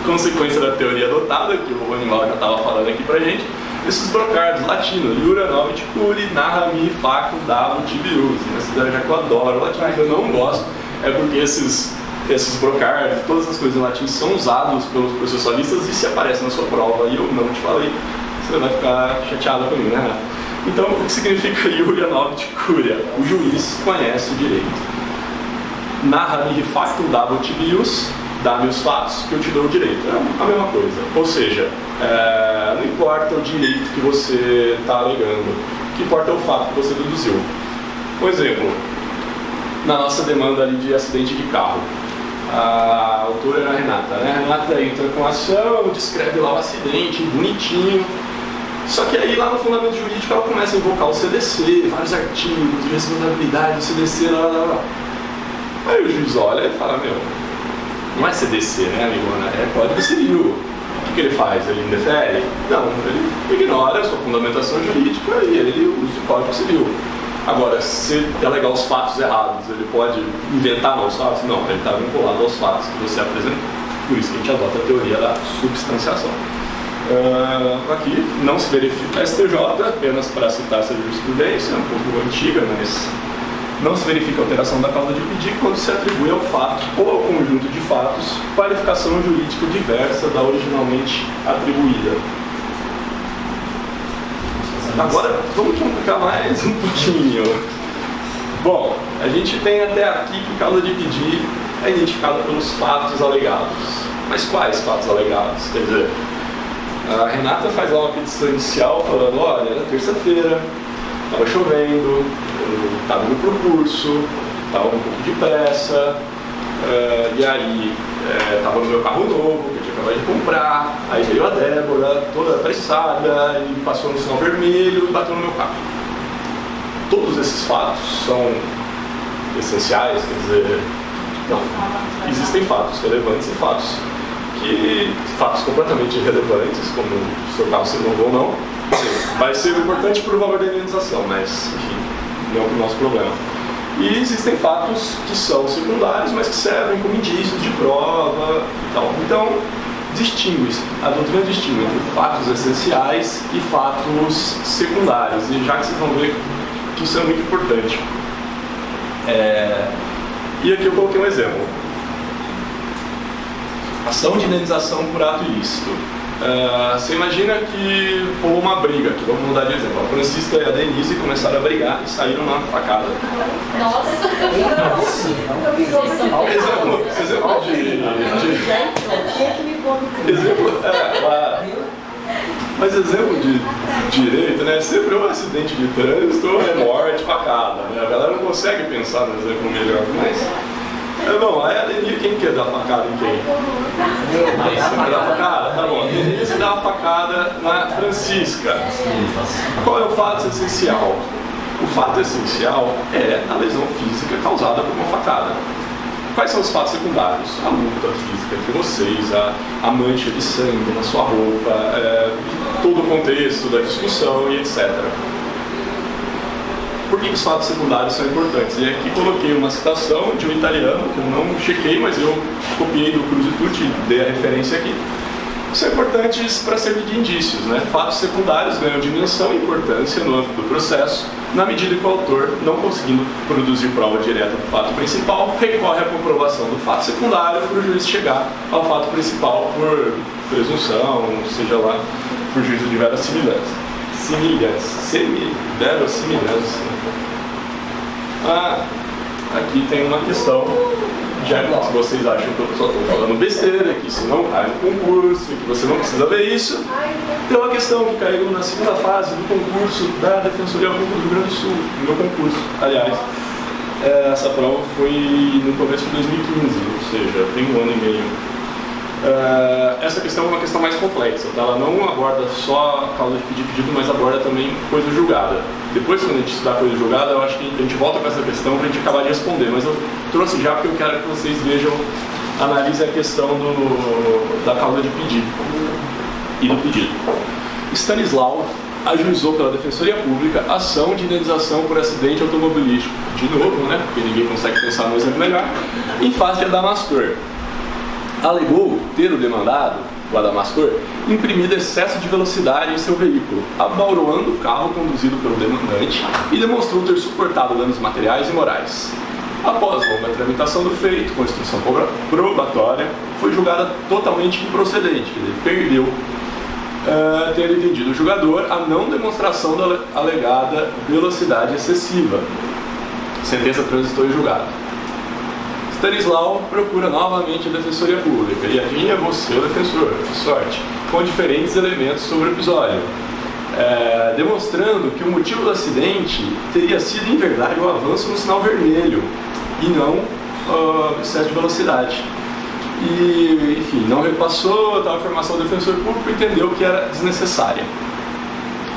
Consequência da teoria adotada, que o animal já estava falando aqui pra gente, esses brocardos latinos, iura novit curi, narra mi, factum, davo, tibius. Já que eu adoro o latim, mas eu não gosto, é porque esses brocardos, todas as coisas em latim são usados pelos processualistas, e se aparece na sua prova e eu não te falei, você vai ficar chateado comigo, né? Então, o que significa iura novit curia? O juiz conhece o direito. Narra mi, factum, davo, tibius, dá-me os fatos que eu te dou o direito. É a mesma coisa. Ou seja, não importa o direito que você está alegando, o que importa é o fato que você deduziu. Por exemplo, na nossa demanda ali de acidente de carro, a autora era a Renata, né? A Renata entra com a ação, descreve lá o acidente, bonitinho. Só que aí lá no fundamento jurídico ela começa a invocar o CDC, vários artigos de responsabilidade do CDC, lá. Aí o juiz olha e fala, não é CDC, né, amigona? É Código Civil. O que ele faz? Ele indefere? Não, ele ignora a sua fundamentação jurídica e ele usa o Código Civil. Agora, se alegar os fatos errados, ele pode inventar novos fatos? Não, ele está vinculado aos fatos que você apresentou. Por isso que a gente adota a teoria da substanciação. Aqui não se verifica a STJ, apenas para citar essa jurisprudência, um pouco antiga, mas não se verifica a alteração da causa de pedir quando se atribui ao fato ou ao conjunto de fatos qualificação jurídica diversa da originalmente atribuída. Agora, vamos complicar mais um pouquinho. Bom, a gente tem até aqui que causa de pedir é identificada pelos fatos alegados. Mas quais fatos alegados? Quer dizer, a Renata faz lá uma petição inicial falando, olha, era terça-feira, estava chovendo, eu estava indo para o curso, estava um pouco de pressa, e aí estava no meu carro novo, que eu tinha acabado de comprar, aí veio a Débora, toda apressada, e passou no sinal vermelho e bateu no meu carro. Todos esses fatos são essenciais, quer dizer, não, existem fatos relevantes e fatos completamente irrelevantes, como o seu carro se renovou ou não. Vai ser importante para o valor da indenização, mas, enfim, não é o nosso problema. E existem fatos que são secundários, mas que servem como indícios de prova e tal. Então, a doutrina distingue entre fatos essenciais e fatos secundários. E já que vocês vão ver que isso é muito importante. E aqui eu coloquei um exemplo. Ação de indenização por ato ilícito. Você imagina que houve uma briga, aqui, vamos mudar de exemplo. A Francisca e a Denise começaram a brigar e saíram na facada.
Nossa!
Mas exemplo de direito, né? Sempre um acidente de trânsito é morte, facada, né? A galera não consegue pensar no exemplo melhor, mas... Bom, aí a Denise, quem quer dar facada em quem? Você quer dar facada? Tá bom, a Denise dá uma facada na Francisca. Qual é o fato essencial? O fato essencial é a lesão física causada por uma facada. Quais são os fatos secundários? A luta física entre vocês, a mancha de sangue na sua roupa, todo o contexto da discussão e etc. Por que os fatos secundários são importantes? E aqui coloquei uma citação de um italiano, que eu não chequei, mas eu copiei do Cruz e Tucci e dei a referência aqui. São importantes para servir de indícios, né? Fatos secundários ganham dimensão e importância no âmbito do processo, na medida que o autor, não conseguindo produzir prova direta do fato principal, recorre à comprovação do fato secundário para o juiz chegar ao fato principal por presunção, seja lá, por juízo de verossimilhança. Verossimilhança. Aqui tem uma questão, já que vocês acham que eu só estou falando besteira, que isso não cai no concurso, que você não precisa ver isso, tem uma questão que caiu na segunda fase do concurso da Defensoria Pública do Rio Grande do Sul, no meu concurso, aliás. Essa prova foi no começo de 2015, ou seja, tem um ano e meio. Essa questão é uma questão mais complexa, tá? Ela não aborda só a causa de pedido, mas aborda também coisa julgada. Depois, quando a gente estudar coisa julgada, eu acho que a gente volta com essa questão para a gente acabar de responder, mas eu trouxe já porque eu quero que vocês vejam, analisem a questão da causa de pedido e do pedido. Stanislau ajuizou pela Defensoria Pública ação de indenização por acidente automobilístico, de novo, né, porque ninguém consegue pensar no exemplo melhor, em face de Adamastor. Alegou ter o demandado, o Adamastor, imprimido excesso de velocidade em seu veículo, abauroando o carro conduzido pelo demandante e demonstrou ter suportado danos materiais e morais. Após longa tramitação do feito, com instrução probatória, foi julgada totalmente improcedente, ele perdeu ter entendido o julgador a não demonstração da alegada velocidade excessiva. Sentença transitou em julgado. Stanislau procura novamente a Defensoria Pública, e adivinha você, o defensor, que sorte, com diferentes elementos sobre o episódio, demonstrando que o motivo do acidente teria sido, em verdade, o avanço no sinal vermelho, e não excesso de velocidade. E, enfim, não repassou tal informação do defensor público e entendeu que era desnecessária.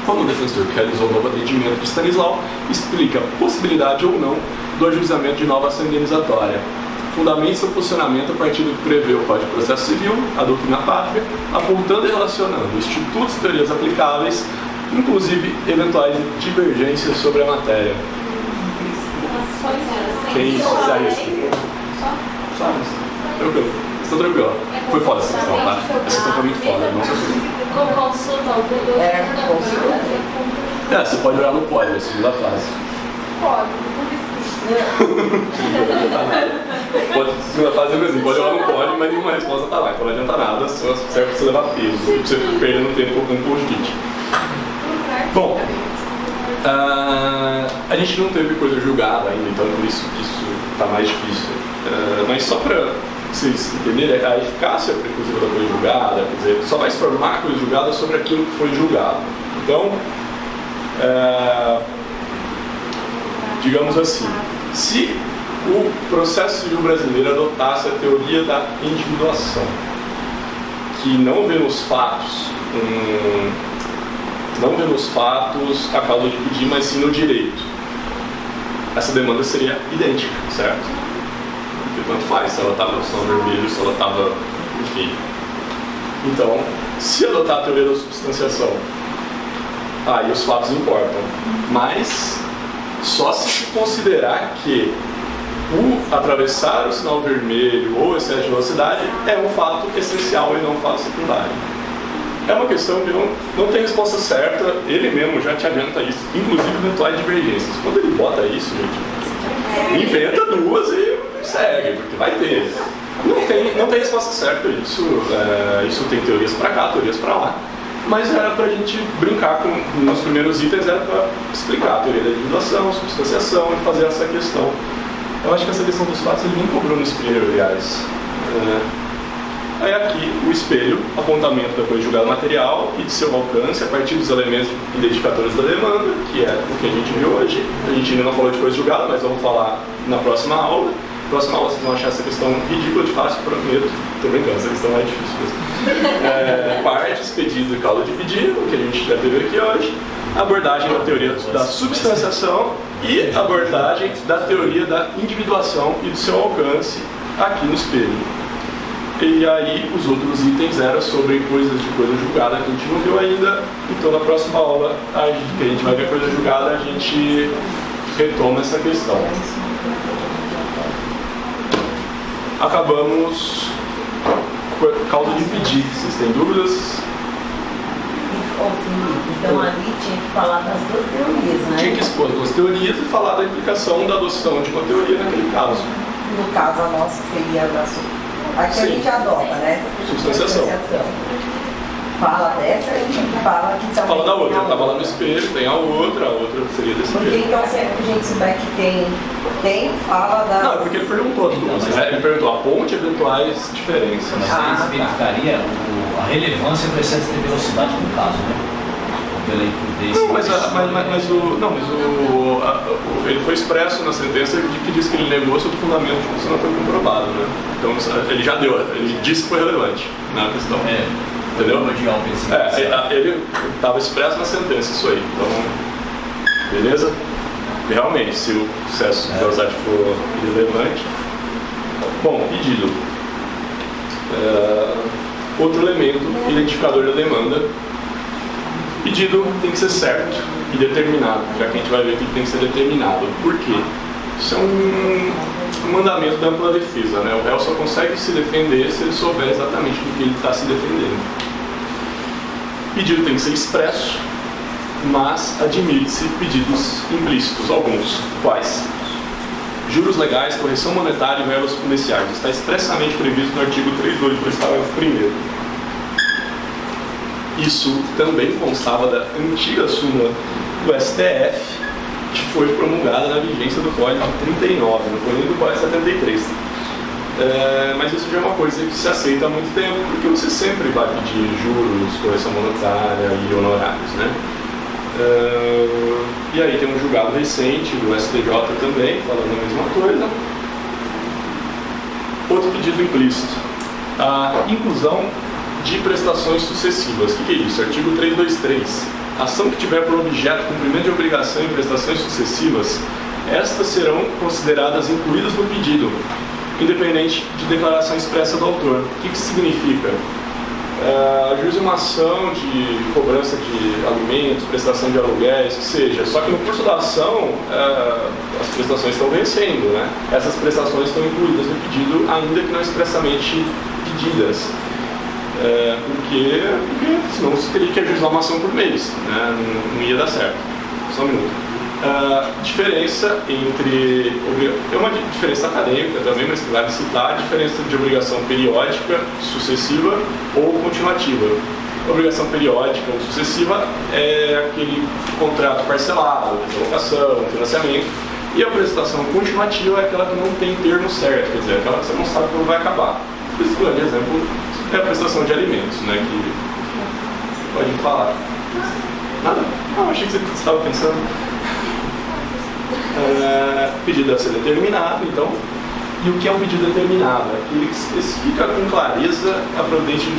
Como o defensor que realizou o novo atendimento de Stanislau, explica a possibilidade ou não do ajuizamento de nova ação indenizatória. Fundamenta seu posicionamento a partir do que prevê o Código de Processo Civil, a doutrina pátria, apontando e relacionando institutos e teorias aplicáveis, inclusive eventuais divergências sobre a matéria. Quem se arrisca? Só isso. Tranquilo. Estou tranquilo. Foi foda essa questão, tá? Essa questão foi muito foda, não sei se... Você pode olhar no pódio, a segunda fase. Segunda fase é assim, pode olhar no pódio, mas nenhuma resposta tá lá, então não adianta nada, só serve pra você levar peso, pra você perdendo tempo colocando post-it. Bom, a gente não teve coisa julgada ainda, então por isso tá mais difícil. Mas só pra vocês entenderem, a eficácia preclusiva da coisa julgada, quer dizer, só vai se formar a coisa julgada sobre aquilo que foi julgado. Então, digamos assim, se o processo civil brasileiro adotasse a teoria da individuação, que não vê nos fatos a causa de pedir, mas sim no direito, essa demanda seria idêntica, certo? Porque tanto faz se ela estava no sinal vermelho, se ela estava, enfim. Então, se adotar a teoria da substanciação, aí os fatos importam, mas só se considerar que o atravessar o sinal vermelho ou excesso de velocidade é um fato essencial e não um fato secundário. É uma questão que não tem resposta certa, ele mesmo já te adianta isso, inclusive eventuais divergências. Quando ele bota isso, gente, inventa duas e segue, porque vai ter. Não tem resposta certa isso. Isso tem teorias para cá, teorias para lá. Mas era para a gente brincar com nos primeiros itens, era para explicar a teoria da individuação, substanciação e fazer essa questão. Eu acho que essa questão dos fatos ele nem cobrou no espelho, aliás. Aí aqui o espelho, apontamento da coisa julgada material e de seu alcance a partir dos elementos identificadores da demanda, que é o que a gente viu hoje. A gente ainda não falou de coisa julgada, mas vamos falar na próxima aula. Na próxima aula vocês vão achar essa questão ridícula de fácil, prometo. Tô brincando, essa questão é difícil mesmo. Partes, pedido e causa dividido, que a gente já teve aqui hoje. Abordagem da teoria da substanciação e abordagem da teoria da individuação e do seu alcance aqui no espelho. E aí os outros itens eram sobre coisas de coisa julgada que a gente não viu ainda. Então na próxima aula, que a gente vai ver coisa julgada, a gente retoma essa questão. Acabamos com a causa de pedir. Vocês têm dúvidas?
Então ali tinha que falar das duas teorias, né?
Tinha que expor as duas teorias e falar da implicação da adoção de uma teoria naquele caso.
No caso, a nossa seria a que a gente adota, né?
Substanciação.
Fala dessa e fala que também.
Fala da outra, estava lá no espelho, tem a outra seria desse
porque
jeito.
então sempre que a gente souber que tem, fala da.
Não, é porque ele perguntou as duas. Ele perguntou a ponte e eventuais diferenças.
Mas aí verificaria a relevância do excesso de velocidade no caso, né? Pela imprudência.
Ele foi expresso na sentença que diz que ele negou sob o fundamento de que isso não foi comprovado, né? Então ele já deu, ele disse que foi relevante na questão. Entendeu? Ele estava expresso na sentença isso aí. Então, beleza? Realmente, se o excesso de velocidade for irrelevante. Bom, pedido. Outro elemento, identificador da demanda. Pedido tem que ser certo e determinado, já que a gente vai ver que tem que ser determinado. Por quê? Isso é um mandamento da ampla defesa, né? O réu só consegue se defender se ele souber exatamente do que ele está se defendendo. Pedido tem que ser expresso, mas admite-se pedidos implícitos, alguns. Quais? Juros legais, correção monetária e verbas comerciais. Está expressamente previsto no artigo 3.2, parágrafo 1º. Isso também constava da antiga súmula do STF, que foi promulgada na vigência do Código de 39, não foi nem do Código de 73. Mas isso já é uma coisa que se aceita há muito tempo, porque você sempre vai pedir juros, correção monetária e honorários, né? E aí tem um julgado recente do STJ também, falando a mesma coisa. Outro pedido implícito. A inclusão de prestações sucessivas. O que é isso? Artigo 323. Ação que tiver por objeto cumprimento de obrigação em prestações sucessivas, estas serão consideradas incluídas no pedido, independente de declaração expressa do autor. O que isso significa? Ajuize uma ação de cobrança de alimentos, prestação de aluguéis, que seja, só que no curso da ação as prestações estão vencendo, né? Essas prestações estão incluídas no pedido, ainda que não expressamente pedidas. Porque senão você teria que ajuizar uma ação por mês, né? Não ia dar certo. Só um minuto. Diferença entre... É uma diferença acadêmica também, mas que vale citar a diferença de obrigação periódica, sucessiva ou continuativa. A obrigação periódica ou sucessiva é aquele contrato parcelado, de locação, financiamento, e a prestação continuativa é aquela que não tem termo certo, quer dizer, aquela que você não sabe quando vai acabar. Por isso, por exemplo, é a prestação de alimentos, né, que pode falar. Nada? Não, achei que você estava pensando. Pedido deve ser determinado, então. E o que é um pedido determinado? Ele especifica com clareza a providência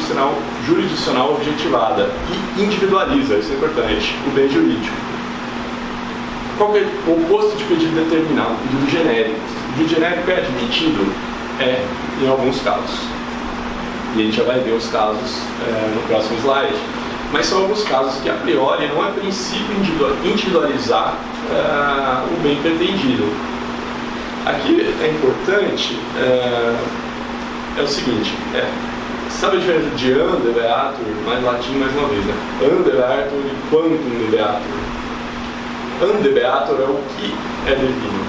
jurisdicional objetivada e individualiza, isso é importante, o bem jurídico. Qual é o oposto de pedido determinado? Pedido genérico. O pedido genérico é admitido? Em alguns casos. E a gente já vai ver os casos no próximo slide. Mas são alguns casos que, a priori, não é princípio individualizar o bem pretendido. Aqui é importante, é o seguinte, sabe a diferença de ande beatur, mais latim mais uma vez, né? Ande beatur e quantum beatur. Ande beatur é o que é devido.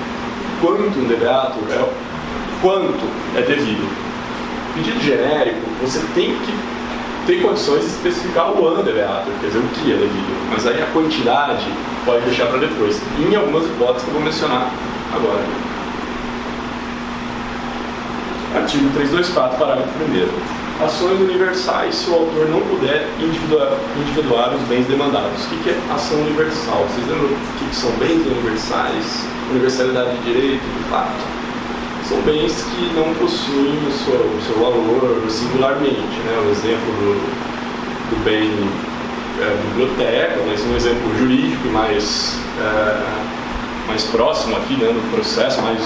Quantum beatur é quanto é devido. Pedido genérico, você tem que ter condições de especificar o ano deveatur, quer dizer, o que é devido, mas aí a quantidade pode deixar para depois, em algumas hipóteses que eu vou mencionar agora. Artigo 324, parágrafo 1º. Ações universais se o autor não puder individuar os bens demandados. O que é ação universal? Vocês lembram o que são bens universais? Universalidade de direito, de fato. São bens que não possuem o seu valor singularmente. Né? O exemplo do bem biblioteca, mas um exemplo jurídico mais próximo aqui, né, do processo, mais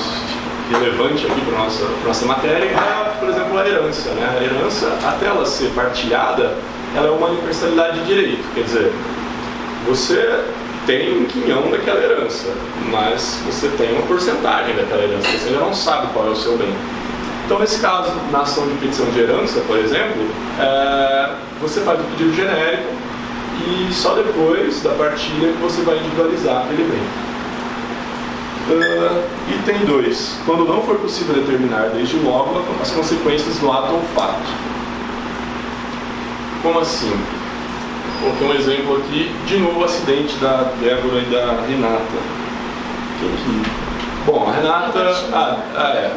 relevante aqui para a nossa matéria, é, por exemplo, a herança. Né? A herança, até ela ser partilhada, ela é uma universalidade de direito. Quer dizer, você tem um quinhão daquela herança, mas você tem uma porcentagem daquela herança, você ainda não sabe qual é o seu bem. Então, nesse caso, na ação de petição de herança, por exemplo, você faz o pedido genérico e só depois da partilha que você vai individualizar aquele bem. Item 2. Quando não for possível determinar desde logo as consequências do ato ou fato. Como assim? Vou ter um exemplo aqui, de novo o acidente da Débora e da Renata. Bom, a Renata,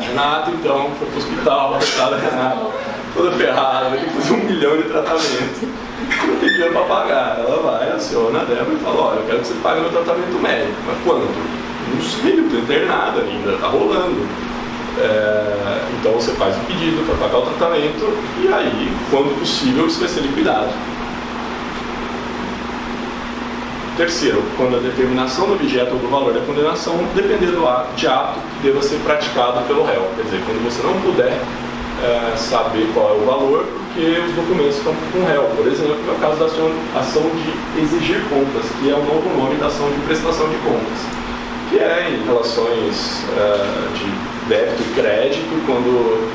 Renata então foi para o hospital, a Renata toda ferrada, vai ter que fazer 1 milhão de tratamento. Não tem dinheiro para pagar. Ela vai, aciona a Débora e fala, olha, eu quero que você pague meu tratamento médico. Mas quanto? Não sei, não estou internado ainda, está rolando. Então você faz o pedido para pagar o tratamento e aí, quando possível, isso vai ser liquidado. Terceiro, quando a determinação do objeto ou do valor da condenação depender de ato que deva ser praticado pelo réu. Quer dizer, quando você não puder saber qual é o valor, porque os documentos estão com o réu. Por exemplo, no caso da ação de exigir contas, que é o novo nome da ação de prestação de contas, que é em relações de débito e crédito, quando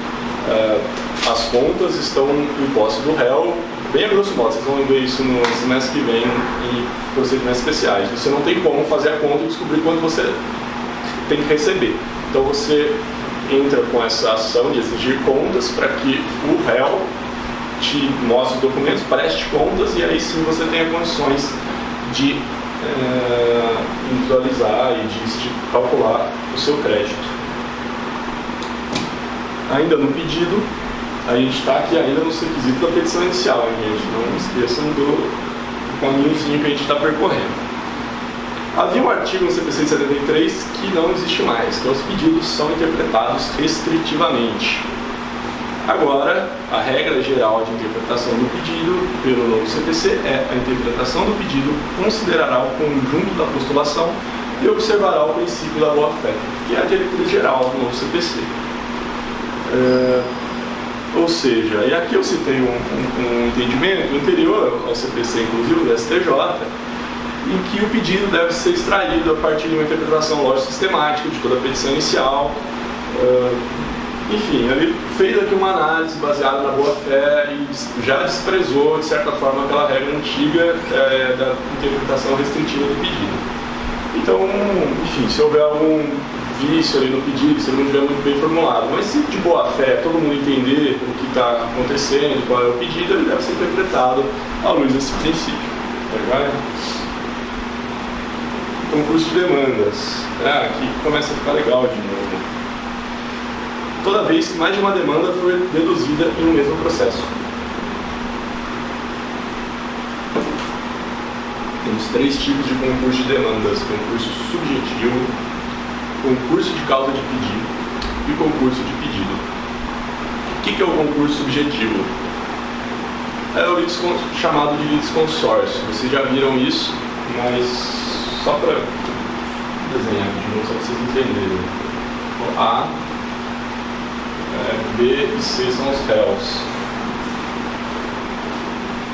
as contas estão em posse do réu. Bem a grosso modo, vocês vão ver isso no semestre que vem em procedimentos especiais. Você não tem como fazer a conta e descobrir quanto você tem que receber. Então você entra com essa ação de exigir contas para que o réu te mostre os documentos, preste contas e aí sim você tenha condições de individualizar e de calcular o seu crédito. Ainda no pedido, a gente está aqui ainda no requisito da petição inicial, hein, gente? Não esqueçam do caminhozinho que a gente está percorrendo. Havia um artigo no CPC de 73 que não existe mais, que os pedidos são interpretados restritivamente. Agora, a regra geral de interpretação do pedido pelo novo CPC é a interpretação do pedido considerará o conjunto da postulação e observará o princípio da boa-fé, que é a diretriz geral do novo CPC. Ou seja, e aqui eu citei um entendimento anterior ao CPC, inclusive do STJ, em que o pedido deve ser extraído a partir de uma interpretação lógico-sistemática de toda a petição inicial. Enfim, ele fez aqui uma análise baseada na boa-fé e já desprezou, de certa forma, aquela regra antiga da interpretação restritiva do pedido. Então, enfim, se houver algum vício ali no pedido, se ele não estiver muito bem formulado, mas se de boa-fé todo mundo entender o que está acontecendo, qual é o pedido, ele deve ser interpretado à luz desse princípio. Tá? Concurso de demandas. Aqui começa a ficar legal de novo. Toda vez que mais de uma demanda foi deduzida em um mesmo processo. Temos 3 tipos de concurso de demandas: concurso subjetivo, concurso de causa de pedido e concurso de pedido. O que é o concurso subjetivo? É o chamado de litisconsórcio. Vocês já viram isso, mas só para desenhar aqui, só para vocês entenderem. A, B e C são os réus.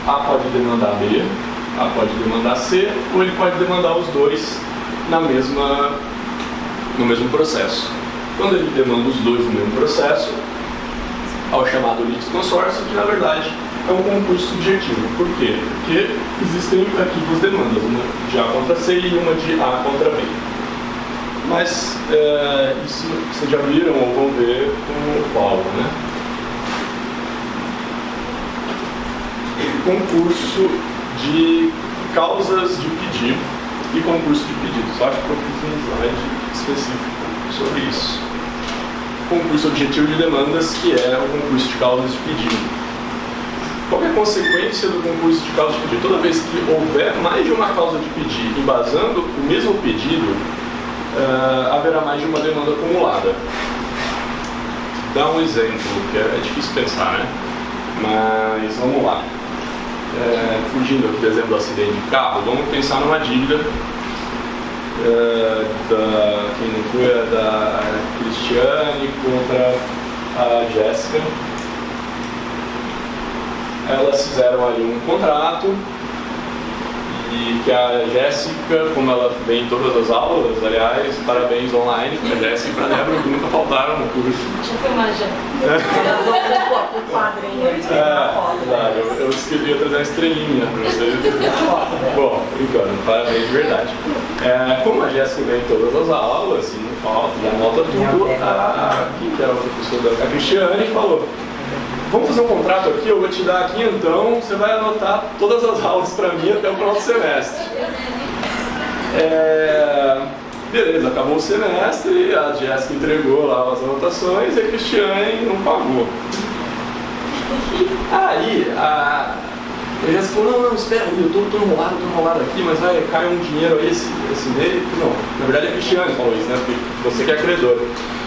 A pode demandar B, A pode demandar C, ou ele pode demandar os dois no mesmo processo. Quando ele demanda os dois no mesmo processo, ao chamado litisconsórcio, que na verdade é um concurso subjetivo. Por quê? Porque existem aqui duas demandas, uma de A contra C e uma de A contra B. mas isso vocês já viram ou vão ver com o Paulo, né? Concurso de causas de pedido e concurso de pedido. Só acho que eu fiz um slide específico sobre isso. Concurso objetivo de demandas, que é o concurso de causas de pedido. Qual é a consequência do concurso de causas de pedido? Toda vez que houver mais de uma causa de pedido embasando o mesmo pedido, haverá mais de uma demanda acumulada. Dá um exemplo, que é difícil pensar, né? Mas vamos lá. Fugindo aqui do exemplo do acidente de carro, vamos pensar numa dívida quem não foi, da Cristiane contra a Jéssica. Elas fizeram ali um contrato e que a Jéssica, como ela vem em todas as aulas, aliás, parabéns online para a Jéssica e para a Débora, que nunca faltaram no curso.
Deixa eu filmar já.
O quadrinho aí,
verdade, eu esqueci trazer uma estrelinha para vocês. Bom, brincando, parabéns de verdade. Como a Jéssica vem em todas as aulas, assim, não falta, já anota tudo, quem que era a outra pessoa? A Cristiane falou: vamos fazer um contrato aqui, eu vou te dar aqui então, você vai anotar todas as aulas para mim até o próximo semestre. Beleza, acabou o semestre, a Jéssica entregou lá as anotações e a Cristiane não pagou. Aí a Jéssica falou: não, espera aí, eu tô enrolado aqui, mas vai cair um dinheiro aí esse mês. Não, na verdade a Cristiane falou isso, né? Porque você que é credor.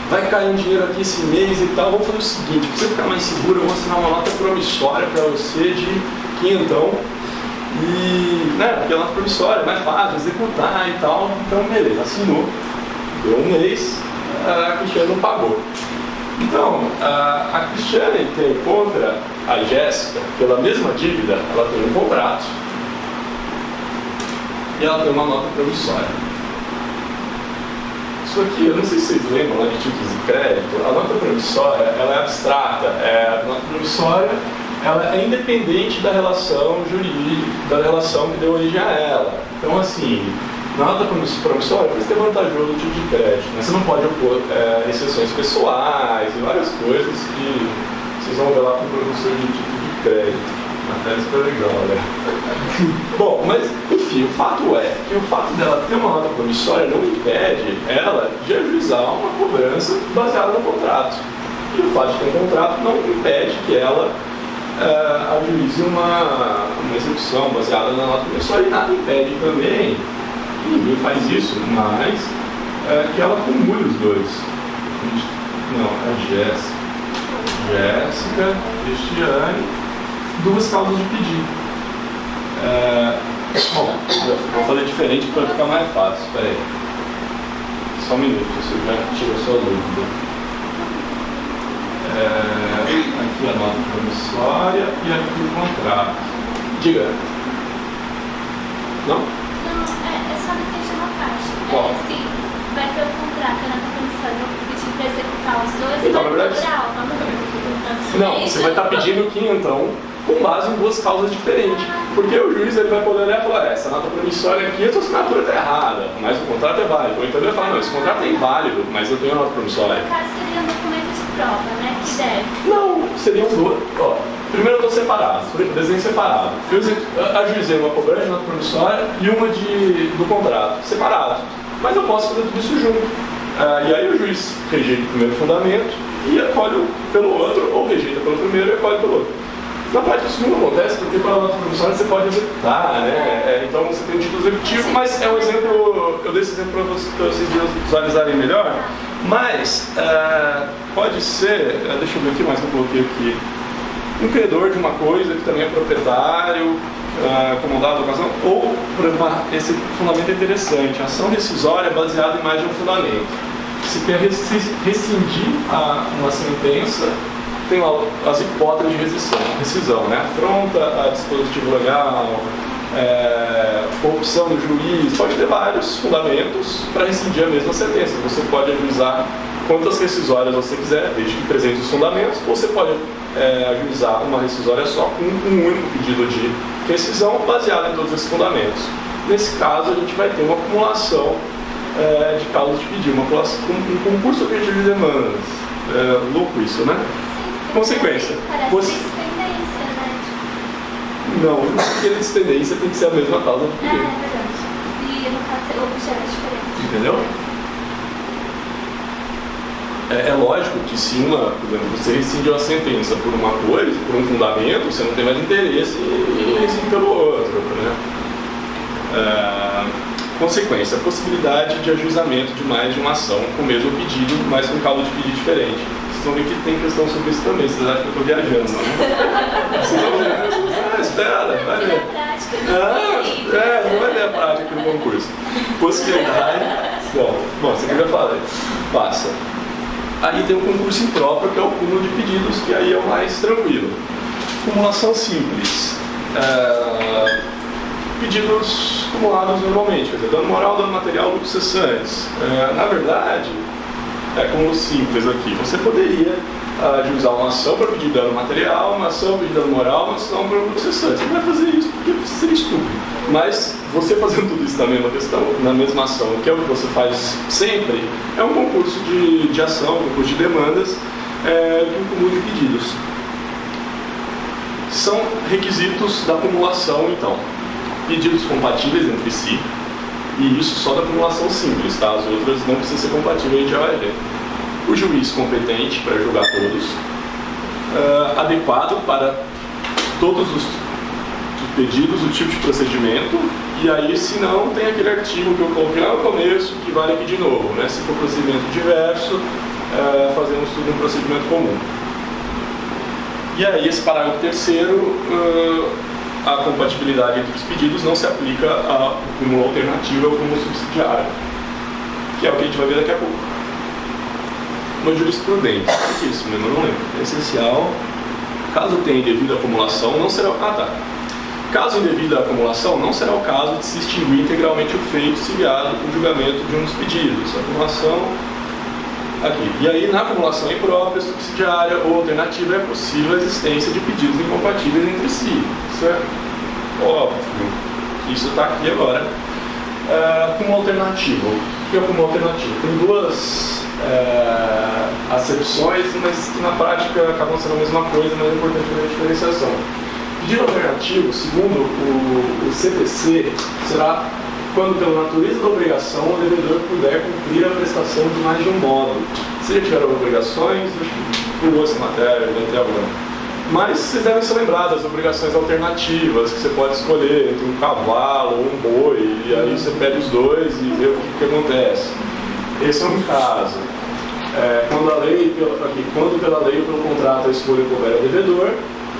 Vai cair um dinheiro aqui esse mês e tal, vamos fazer o seguinte, para você ficar mais seguro, eu vou assinar uma nota promissória para você de quinhentão, e, né, porque a nota promissória é mais fácil executar e tal, então beleza, assinou, deu um mês, a Cristiane não pagou. Então, a Cristiane tem contra a Jéssica, pela mesma dívida, ela tem um contrato e ela tem uma nota promissória. Isso aqui, eu não sei se vocês lembram lá de títulos de crédito, a nota promissória, ela é abstrata, a nota promissória, ela é independente da relação jurídica, da relação que deu origem a ela. Então, assim, na nota promissória, por isso é vantajoso o título de crédito, né? Você não pode opor exceções pessoais e várias coisas que vocês vão ver lá com o professor de título de crédito. Matéria super legal, né? Bom, mas enfim, o fato é que o fato dela ter uma nota promissória não impede ela de ajuizar uma cobrança baseada no contrato. E o fato de ter um contrato não impede que ela ajuize uma execução baseada na nota promissória, e nada impede também, e ninguém faz isso, mas que ela acumule os dois. Não, é Jéssica, Cristiane, duas causas de pedido. Bom, vou fazer diferente para ficar mais fácil. Espera aí. Só um minuto, você já tirou sua dúvida. Aqui a nota promissória e aqui o contrato. Diga. Não?
Não, é só não entendi uma parte.
Qual?
Sim, vai ter o contrato, a nota promissória, eu vou pedir para executar os dois e
Então,
vai
na verdade,
cobrar.
não, você vai estar pedindo quinhentão com base em duas causas diferentes. Porque o juiz ele vai poder olhar e falar: essa nota promissória aqui, a sua assinatura está errada, mas o contrato é válido. Ou então ele vai falar: não, esse contrato é inválido, mas eu tenho a nota promissória.
No caso, seria um documento de prova, né? Que deve.
Não, seriam duas. Primeiro eu estou separado, desenho separado. Eu ajuizei uma cobrança de nota promissória e uma do contrato, separado. Mas eu posso fazer tudo isso junto. E aí o juiz rejeita o primeiro fundamento e acolhe pelo outro, ou rejeita pelo primeiro e acolhe pelo outro. Na prática isso não acontece, porque para a nota promissória você pode executar, né? Então você tem um título executivo, mas é um exemplo, eu dei esse exemplo para vocês visualizarem melhor, mas pode ser, deixa eu ver o que mais que eu coloquei aqui, um credor de uma coisa que também é proprietário, acomodado da ocasião, ou, por exemplo, esse fundamento é interessante, ação rescisória baseada em mais de um fundamento. Se quer rescindir uma sentença, tem lá as hipóteses de rescisão, né? Afronta a dispositivo legal, corrupção do juiz, pode ter vários fundamentos para rescindir a mesma sentença. Você pode ajuizar quantas rescisórias você quiser, desde que presente os fundamentos, ou você pode ajuizar uma rescisória só com um único pedido de rescisão baseado em todos esses fundamentos. Nesse caso, a gente vai ter uma acumulação de causa de pedido, um concurso objetivo de demandas. Louco isso, né? Consequência.
Parece dependência, né?
Não, porque a dependência tem que ser a mesma causa de pedido.
É verdade. E no caso, o objeto é diferente.
Entendeu? É lógico que se por exemplo, você rescinde uma sentença por uma coisa, por um fundamento, você não tem mais interesse em rescindir pelo outro, né? Consequência, a possibilidade de ajuizamento de mais de uma ação com o mesmo pedido, mas com causa de pedido diferente. Vocês vão ver que tem questão sobre isso também, vocês acham que eu estou viajando, né? Vocês vão ver, espera, vai ver. Não vai ver a prática aqui no concurso. Possibilidade, bom, isso aqui eu já falei, passa. Aí tem o concurso impróprio, que é o cúmulo de pedidos, que aí é o mais tranquilo. Acumulação simples. Pedidos acumulados normalmente, quer dizer, dano moral, dano material, lucros cessantes. Na verdade, é como simples aqui. Você poderia ajuizar uma ação para pedir dano material, uma ação para pedir dano moral, uma ação para lucros cessantes. Você não vai fazer isso porque você seria estúpido. Mas você fazendo tudo isso na mesma questão, na mesma ação, que é o que você faz sempre, é um concurso de ação, um concurso de demandas, de um cúmulo de pedidos. São requisitos da acumulação, então. Pedidos compatíveis entre si, e isso só da acumulação simples, tá? As outras não precisam ser compatíveis, a gente já vai ver. O juiz competente para julgar todos, adequado para todos os pedidos, o tipo de procedimento, e aí se não, tem aquele artigo que eu coloquei lá no começo, que vale aqui de novo, né? Se for procedimento diverso, fazemos tudo um procedimento comum. E aí esse parágrafo terceiro, a compatibilidade entre os pedidos não se aplica ao cúmulo alternativo ou ao cúmulo subsidiário, que é o que a gente vai ver daqui a pouco. Uma jurisprudência, o que é isso mesmo? Eu não lembro. É essencial. Caso tenha indevida acumulação, não será... Caso indevida acumulação, não será o caso de se extinguir integralmente o feito se viado com o julgamento de um dos pedidos. A acumulação... Aqui. E aí, na acumulação imprópria, subsidiária ou alternativa, é possível a existência de pedidos incompatíveis entre si. Isso é óbvio. Isso está aqui agora. Como alternativo. O que é como alternativo? Tem duas acepções, mas que na prática acabam sendo a mesma coisa, mas é importante fazer a diferenciação. Pedido alternativo, segundo o CPC, será quando, pela natureza da obrigação, o devedor puder cumprir a prestação de mais de um modo. Se já tiver obrigações, pulou essa matéria, até agora. Mas vocês devem se lembrar das obrigações alternativas, que você pode escolher entre um cavalo ou um boi, e aí você pede os dois e vê o que acontece. Esse é um caso. Quando pela lei ou pelo contrato a escolha couber ao devedor,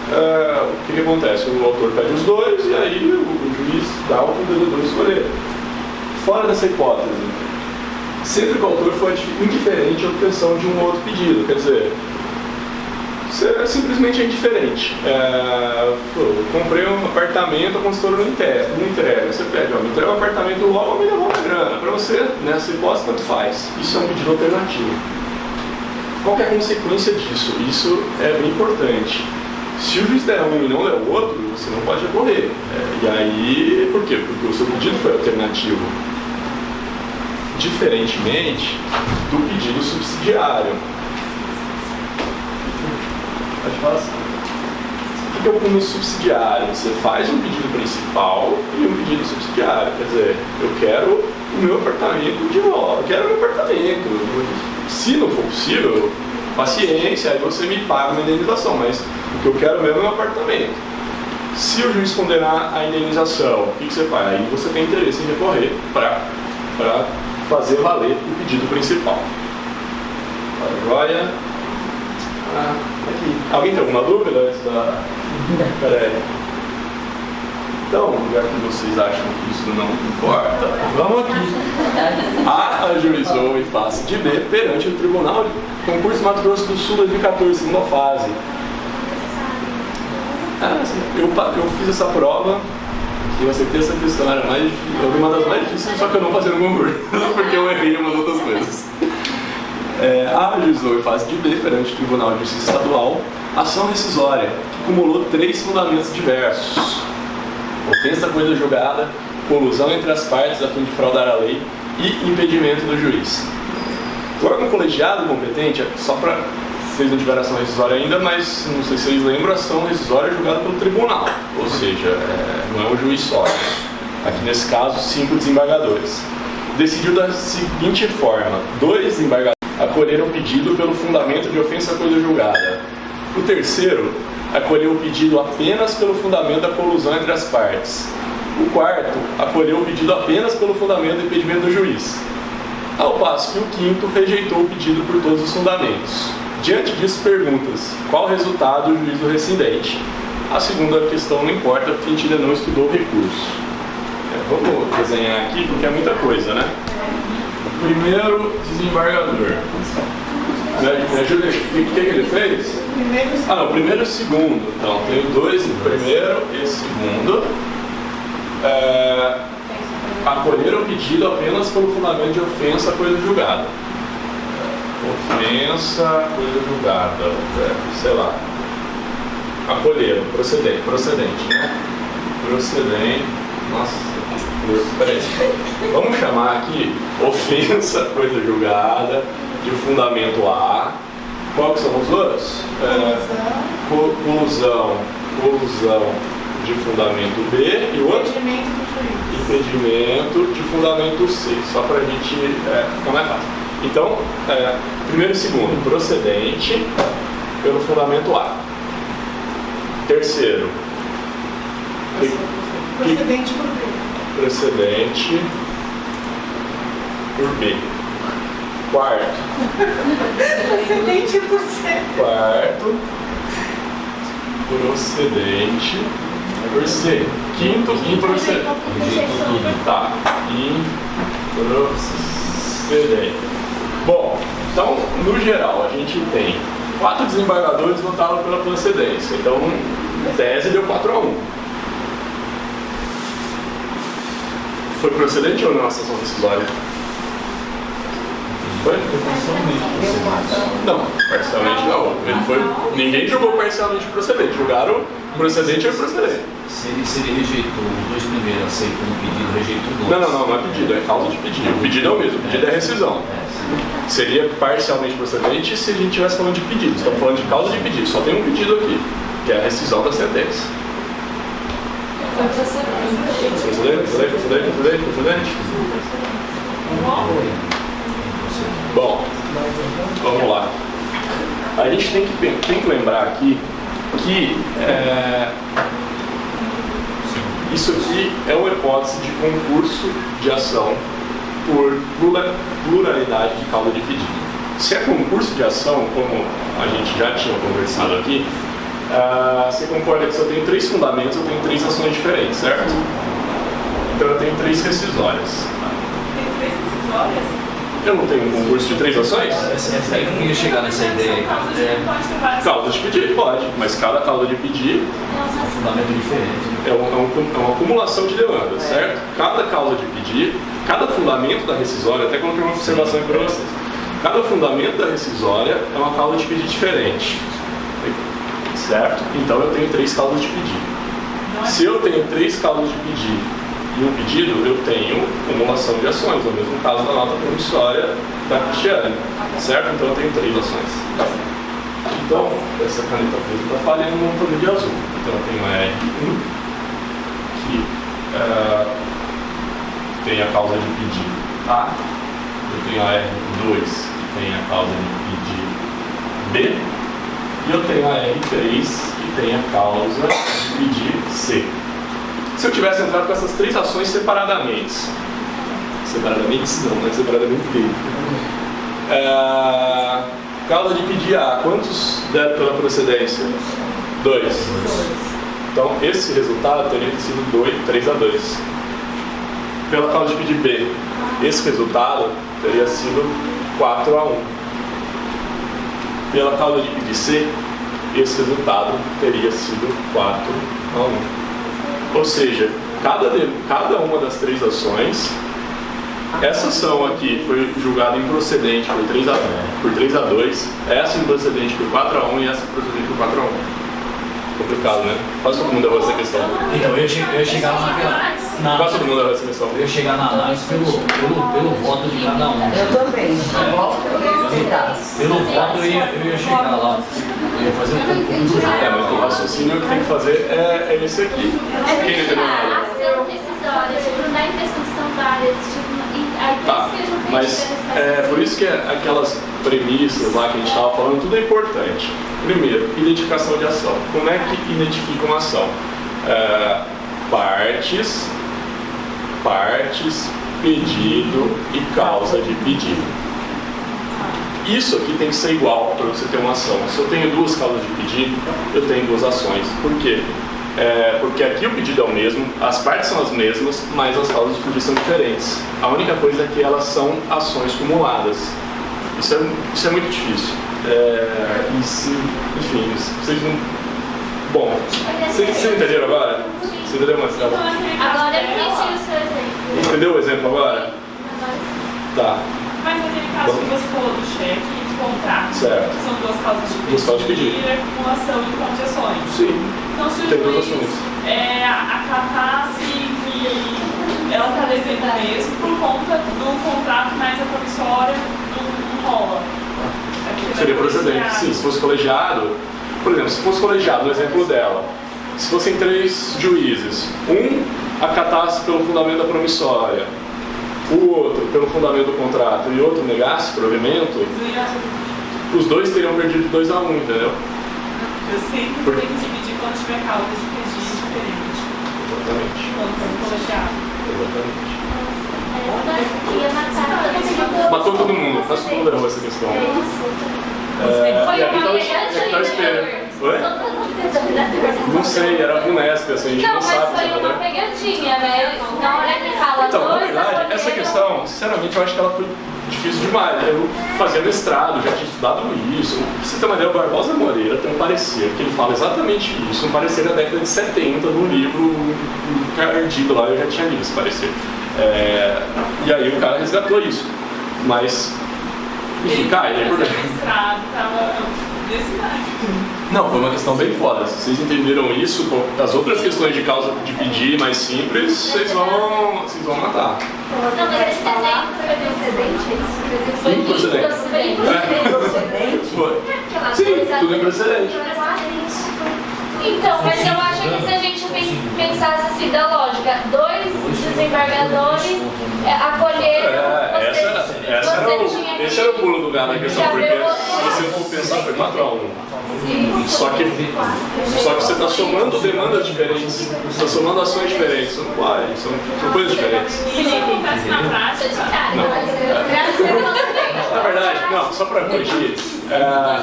o que acontece? O autor pede os dois e aí o juiz dá o que o devedor escolher. Fora dessa hipótese, sempre que o autor for indiferente à obtenção de um outro pedido, quer dizer, você simplesmente é indiferente. Comprei um apartamento, a consultora não entrega. Você pede, me entrega um apartamento logo, me devolve a grana. Para você, nessa hipótese, tanto faz. Isso é um pedido alternativo. Qual que é a consequência disso? Isso é bem importante. Se o juiz der um e não der o outro, você não pode recorrer. E aí, por quê? Porque o seu pedido foi alternativo. Diferentemente do pedido subsidiário. Pode falar assim. O que é o cúmulo subsidiário? Você faz um pedido principal e um pedido subsidiário. Quer dizer, eu quero o meu apartamento de volta. Eu quero o meu apartamento. Se não for possível, paciência, aí você me paga uma indenização. Mas o que eu quero mesmo é o meu apartamento. Se o juiz condenar a indenização, o que você faz? Aí você tem interesse em recorrer para fazer valer o pedido principal. Joia. Aqui. Alguém tem alguma dúvida antes da... Peraí. Então, já que vocês acham que isso não importa, vamos aqui. Ajuizou em face de B perante o Tribunal de Concurso Mato Grosso do Sul 2014, segunda fase. Eu fiz essa prova e eu acertei essa questão, era uma das mais difíceis, só que eu não passei no concurso, porque eu errei umas outras coisas. Ajuizou em fase de B perante o Tribunal de Justiça Estadual ação rescisória, que acumulou 3 fundamentos diversos: ofensa à coisa julgada, colusão entre as partes a fim de fraudar a lei, e impedimento do juiz. O órgão colegiado competente, só para vocês não tiveram ação rescisória ainda, mas não sei se vocês lembram, a ação rescisória é julgada pelo tribunal, ou seja, não é um juiz só. Aqui nesse caso, 5 desembargadores. Decidiu da seguinte forma: 2 desembargadores acolheram o pedido pelo fundamento de ofensa à coisa julgada. O terceiro acolheu o pedido apenas pelo fundamento da colusão entre as partes. O quarto acolheu o pedido apenas pelo fundamento do impedimento do juiz. Ao passo que o quinto rejeitou o pedido por todos os fundamentos. Diante disso, perguntas: qual o resultado do juízo rescindente? A segunda questão não importa, porque a gente ainda não estudou o recurso. Vamos desenhar aqui, porque é muita coisa, né? Primeiro desembargador. Me ajuda aí. O que ele fez? Primeiro e segundo. Então, tem 2 em primeiro e segundo. Acolheram o pedido apenas pelo fundamento de ofensa à coisa julgada. Ofensa, coisa julgada. Sei lá. Acolheram. Procedente, né? Procedente. Nossa. Peraí. Vamos chamar aqui ofensa, coisa julgada, de fundamento A. Qual que são os outros? Colusão de fundamento B e o outro? Impedimento de fundamento C. Só para a gente ficar mais fácil. Então, primeiro e segundo, procedente pelo fundamento A. Terceiro,
Procedente por B.
Procedente por B. Quarto.
Procedente por C.
Quarto. Procedente por C. Quinto, improcedente. Tá. Improcedente. Bom, então, no geral, a gente tem 4 desembargadores votaram pela procedência. Então, em tese, deu 4-1. Foi procedente ou não a sessão rescisória? Foi? Não, parcialmente não. Ninguém julgou parcialmente procedente. Julgaram procedente ou procedente.
Se ele rejeitou os 2 primeiros, aceitou um pedido, rejeitou 2.
Não é pedido, é causa de pedido. O pedido é o mesmo, o pedido é rescisão. Seria parcialmente procedente se a gente estivesse falando de pedido. Estamos falando de causa de pedido. Só tem um pedido aqui, que é a rescisão da sentença. Procedente? Bom, vamos lá. A gente tem que lembrar aqui que isso aqui é uma hipótese de concurso de ação por pluralidade de causa de pedido. Se é concurso de ação, como a gente já tinha conversado aqui, você concorda que se eu tenho 3 fundamentos, eu tenho 3 ações diferentes, certo? Então eu tenho 3 rescisórias.
Tem 3 rescisórias?
Eu não tenho um concurso de 3 ações?
Eu não ia chegar nessa ideia.
Causa de pedir, pode, mas cada causa de pedir
É um fundamento diferente.
é uma acumulação de demandas, certo? Cada causa de pedir, cada fundamento da rescisória, até coloquei uma observação aqui para vocês. Cada fundamento da rescisória é uma causa de pedir diferente. Certo? Então eu tenho 3 causas de pedido. Se eu tenho 3 causas de pedido e um pedido, eu tenho acumulação de ações, no mesmo caso da nota promissória da Cristiane. Certo? Então eu tenho 3 ações. Tá? Então, essa caneta preta está falhando no montão de azul. Então eu tenho a R1, que tem a causa de pedido A. Eu tenho a R2, que tem a causa de pedido B. E eu tenho a R3, que tem a causa de pedir C. Se eu tivesse entrado com essas 3 ações separadamente não, né? Separadamente. Causa de pedir A, quantos deram pela procedência? 2. Então, esse resultado teria sido 3-2. Pela causa de pedir B, esse resultado teria sido 4-1. Pela causa de pedir C, esse resultado teria sido 4-1. Ou seja, cada uma das 3 ações, essa ação aqui foi julgada improcedente por 3-2, essa improcedente por 4-1 e essa improcedente por 4-1. Complicado, né? Quase todo mundo levou essa questão.
Então, eu ia chegar lá naquela...
Quase todo mundo leva essa questão.
Eu ia chegar na análise pelo voto de cada um.
Eu também. Voto pelo resultado.
Pelo voto eu ia chegar lá. Eu ia fazer um concurso.
Mas o raciocínio que tem que fazer é esse aqui. Quem não entendeu
A
nada?
ação decisória, tipo, não dá a impressão que são várias, tipo, e aí por
Tá,
isso que eles não têm
mas
diferença.
por isso que aquelas premissas lá que a gente estava falando, tudo é importante. Primeiro, identificação de ação. Como é que identifica uma ação? Partes, pedido e causa de pedido. Isso aqui tem que ser igual para você ter uma ação. Se eu tenho duas causas de pedido, eu tenho duas ações. Por quê? Porque aqui o pedido é o mesmo, as partes são as mesmas, mas as causas de pedido são diferentes. A única coisa é que elas são ações cumuladas. Isso é muito difícil. Enfim, vocês não... Bom, vocês entenderam agora? Você entendeu, Marcelo?
Agora eu entendi o seu exemplo.
Entendeu o exemplo agora? Tá.
Mas naquele caso que você falou do cheque e do contrato,
Certo.
que são duas causas de pedido,
Duas causas de pedido.
e acumulação e condições.
Sim.
Então, se o
Tem duas
juiz
ações.
acatasse que ela está devendo mesmo por conta do contrato, mas a promissória não rola.
Seria procedente. Sim, se fosse colegiado, por exemplo, se fosse colegiado, no exemplo dela, se fossem 3 juízes, um acatasse pelo fundamento da promissória, o outro pelo fundamento do contrato e outro negasse provimento, os dois teriam perdido 2-1, entendeu?
Eu sempre tenho que dividir quando tiver causa de pedir diferente.
Exatamente.
Quando for colegiado.
Exatamente.
Ia matar
Matou todo mundo, faz todo mundo errou essa questão.
Foi
E aqui
uma
tá o espelho. Oi? Não sei, era a Unesp, assim, a gente
Não,
não
mas
sabe.
foi uma
né?
pegadinha, né? Na hora que fala
Então, na
dois,
verdade, essa questão, sinceramente, eu acho que ela foi difícil demais. Eu fazia mestrado, já tinha estudado isso. Pra você ter uma ideia, o Barbosa Moreira tem um parecer que ele fala exatamente isso. Um parecer da década de 70, no livro ardido lá, eu já tinha lido esse parecer. E aí o cara resgatou isso. Mas, enfim, cai, é importante.
mestrado, tava desse naipe.
Não, foi uma questão bem foda. Se vocês entenderam isso, as outras questões de causa de pedir mais simples, vocês vão matar.
Não, mas esse desenho foi precedente,
Foi procedente. Foi. Sim, tudo é precedente.
Então, mas eu acho que se a gente pensasse assim da lógica, 2 desembargadores acolheram,
Esse era o pulo do gato na questão, porque se você for pensar, foi 4-1. Só que você está somando demandas diferentes, você está somando ações diferentes, não vai, são coisas diferentes.
Isso acontece na prática.
Na verdade, não, só para corrigir,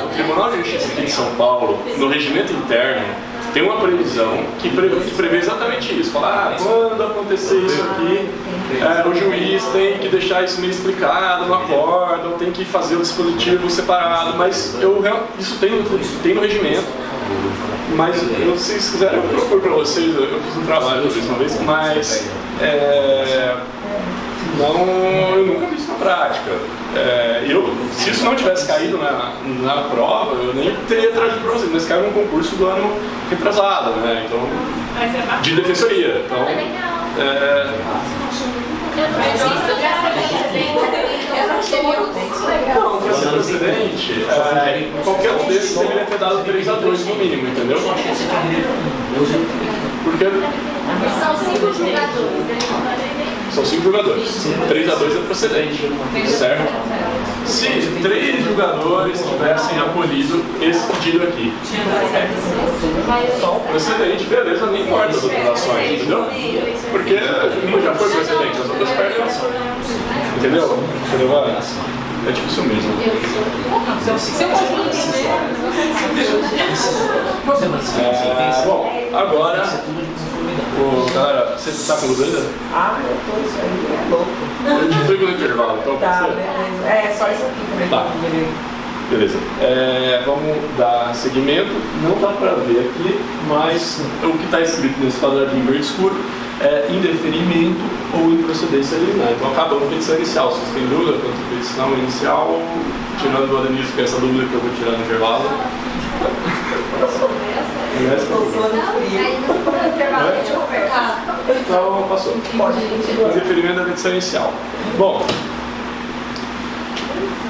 o Tribunal de Justiça aqui em São Paulo, no regimento interno, tem uma previsão que prevê exatamente isso. Fala, quando acontecer isso aqui, o juiz tem que deixar isso meio explicado no acórdão, tem que fazer o dispositivo separado, mas isso tem no regimento. Mas se vocês quiserem, eu procuro para vocês, eu fiz um trabalho sobre isso uma vez, mas eu nunca vi isso na prática. Se isso não tivesse caído na prova, eu nem teria trazido para vocês, mas caiu num concurso do ano retrasado, né? Então, de defensoria. Então, não, para ser precedente, qualquer um desses deveria ter dado 3-2 no mínimo, entendeu? Porque
São 5 jogadores.
são 5 jogadores. 3-2 é precedente, certo? Se 3 jogadores tivessem acolhido esse pedido aqui, precedente, beleza, nem importa as outras ações, entendeu? Porque um já foi precedente, as outras perdem ações. Entendeu? É tipo isso mesmo. Bom, agora, galera, você está com dúvida?
Eu tô, isso aí é louco.
A gente foi no intervalo, então
Tá,
pode ser?
beleza. Só isso aqui também.
Tá. Beleza. Vamos dar seguimento. Não dá pra ver aqui, mas o que está escrito nesse quadradinho verde escuro indeferimento ou improcedência liminar. Então acaba no petição inicial. Se vocês têm dúvida quanto à petição inicial, tirando do Adenilson, que é essa dúvida que eu vou tirar no intervalo. Então passou. Indeferimento da petição inicial. Bom,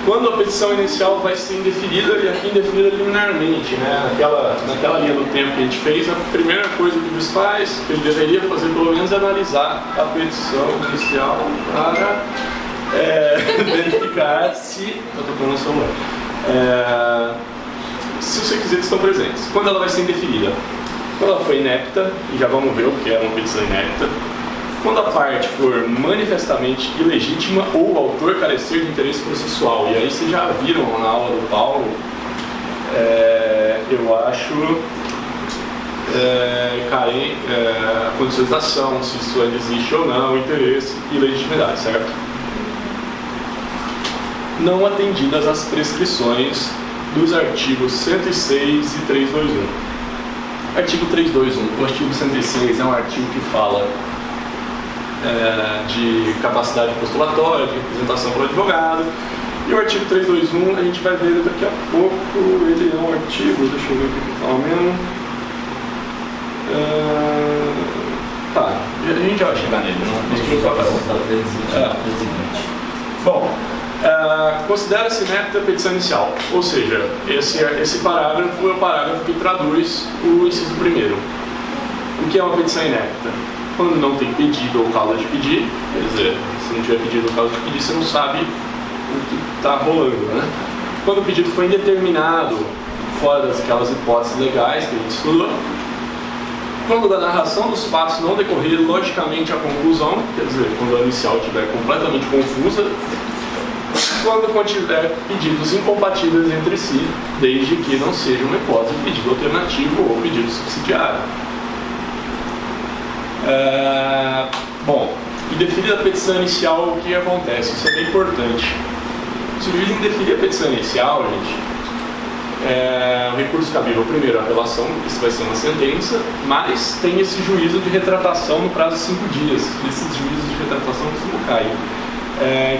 quando a petição inicial vai ser indeferida, e aqui indeferida liminarmente, né? naquela linha do tempo que a gente fez, a primeira coisa que o juiz faz, que ele deveria fazer pelo menos, é analisar a petição inicial para verificar se, eu estou falando no celular, se os requisitos estão presentes. Quando ela vai ser indeferida? Quando ela for inepta, e já vamos ver o que é uma petição inepta. Quando a parte for manifestamente ilegítima ou o autor carecer de interesse processual. E aí vocês já viram na aula do Paulo, eu acho, condições da ação, se isso ainda existe ou não, interesse e legitimidade, certo? Não atendidas as prescrições dos artigos 106 e 321. Artigo 321. O artigo 106 é um artigo que fala de capacidade postulatória, de representação pelo advogado. E o artigo 321, a gente vai ver daqui a pouco, ele é um artigo, deixa eu ver o que ele fala mesmo. A gente já vai chegar nele, não se preocupa. Bom, considera-se inepta a petição inicial, ou seja, esse parágrafo é o parágrafo que traduz o inciso primeiro. O que é uma petição inepta? Quando não tem pedido ou causa de pedir, quer dizer, se não tiver pedido ou causa de pedir, você não sabe o que está rolando, né? Quando o pedido foi indeterminado, fora daquelas hipóteses legais que a gente estudou, quando da narração dos fatos não decorrer logicamente a conclusão, quer dizer, quando a inicial estiver completamente confusa, quando contiver pedidos incompatíveis entre si, desde que não seja uma hipótese de pedido alternativo ou pedido subsidiário. Bom, indeferida a petição inicial, o que acontece? Isso é bem importante. Se o juiz indeferir a petição inicial, gente, o recurso cabível, primeiro, a apelação, isso vai ser uma sentença, mas tem esse juízo de retratação no prazo de 5 dias. Esses juízos de retratação costumam cair.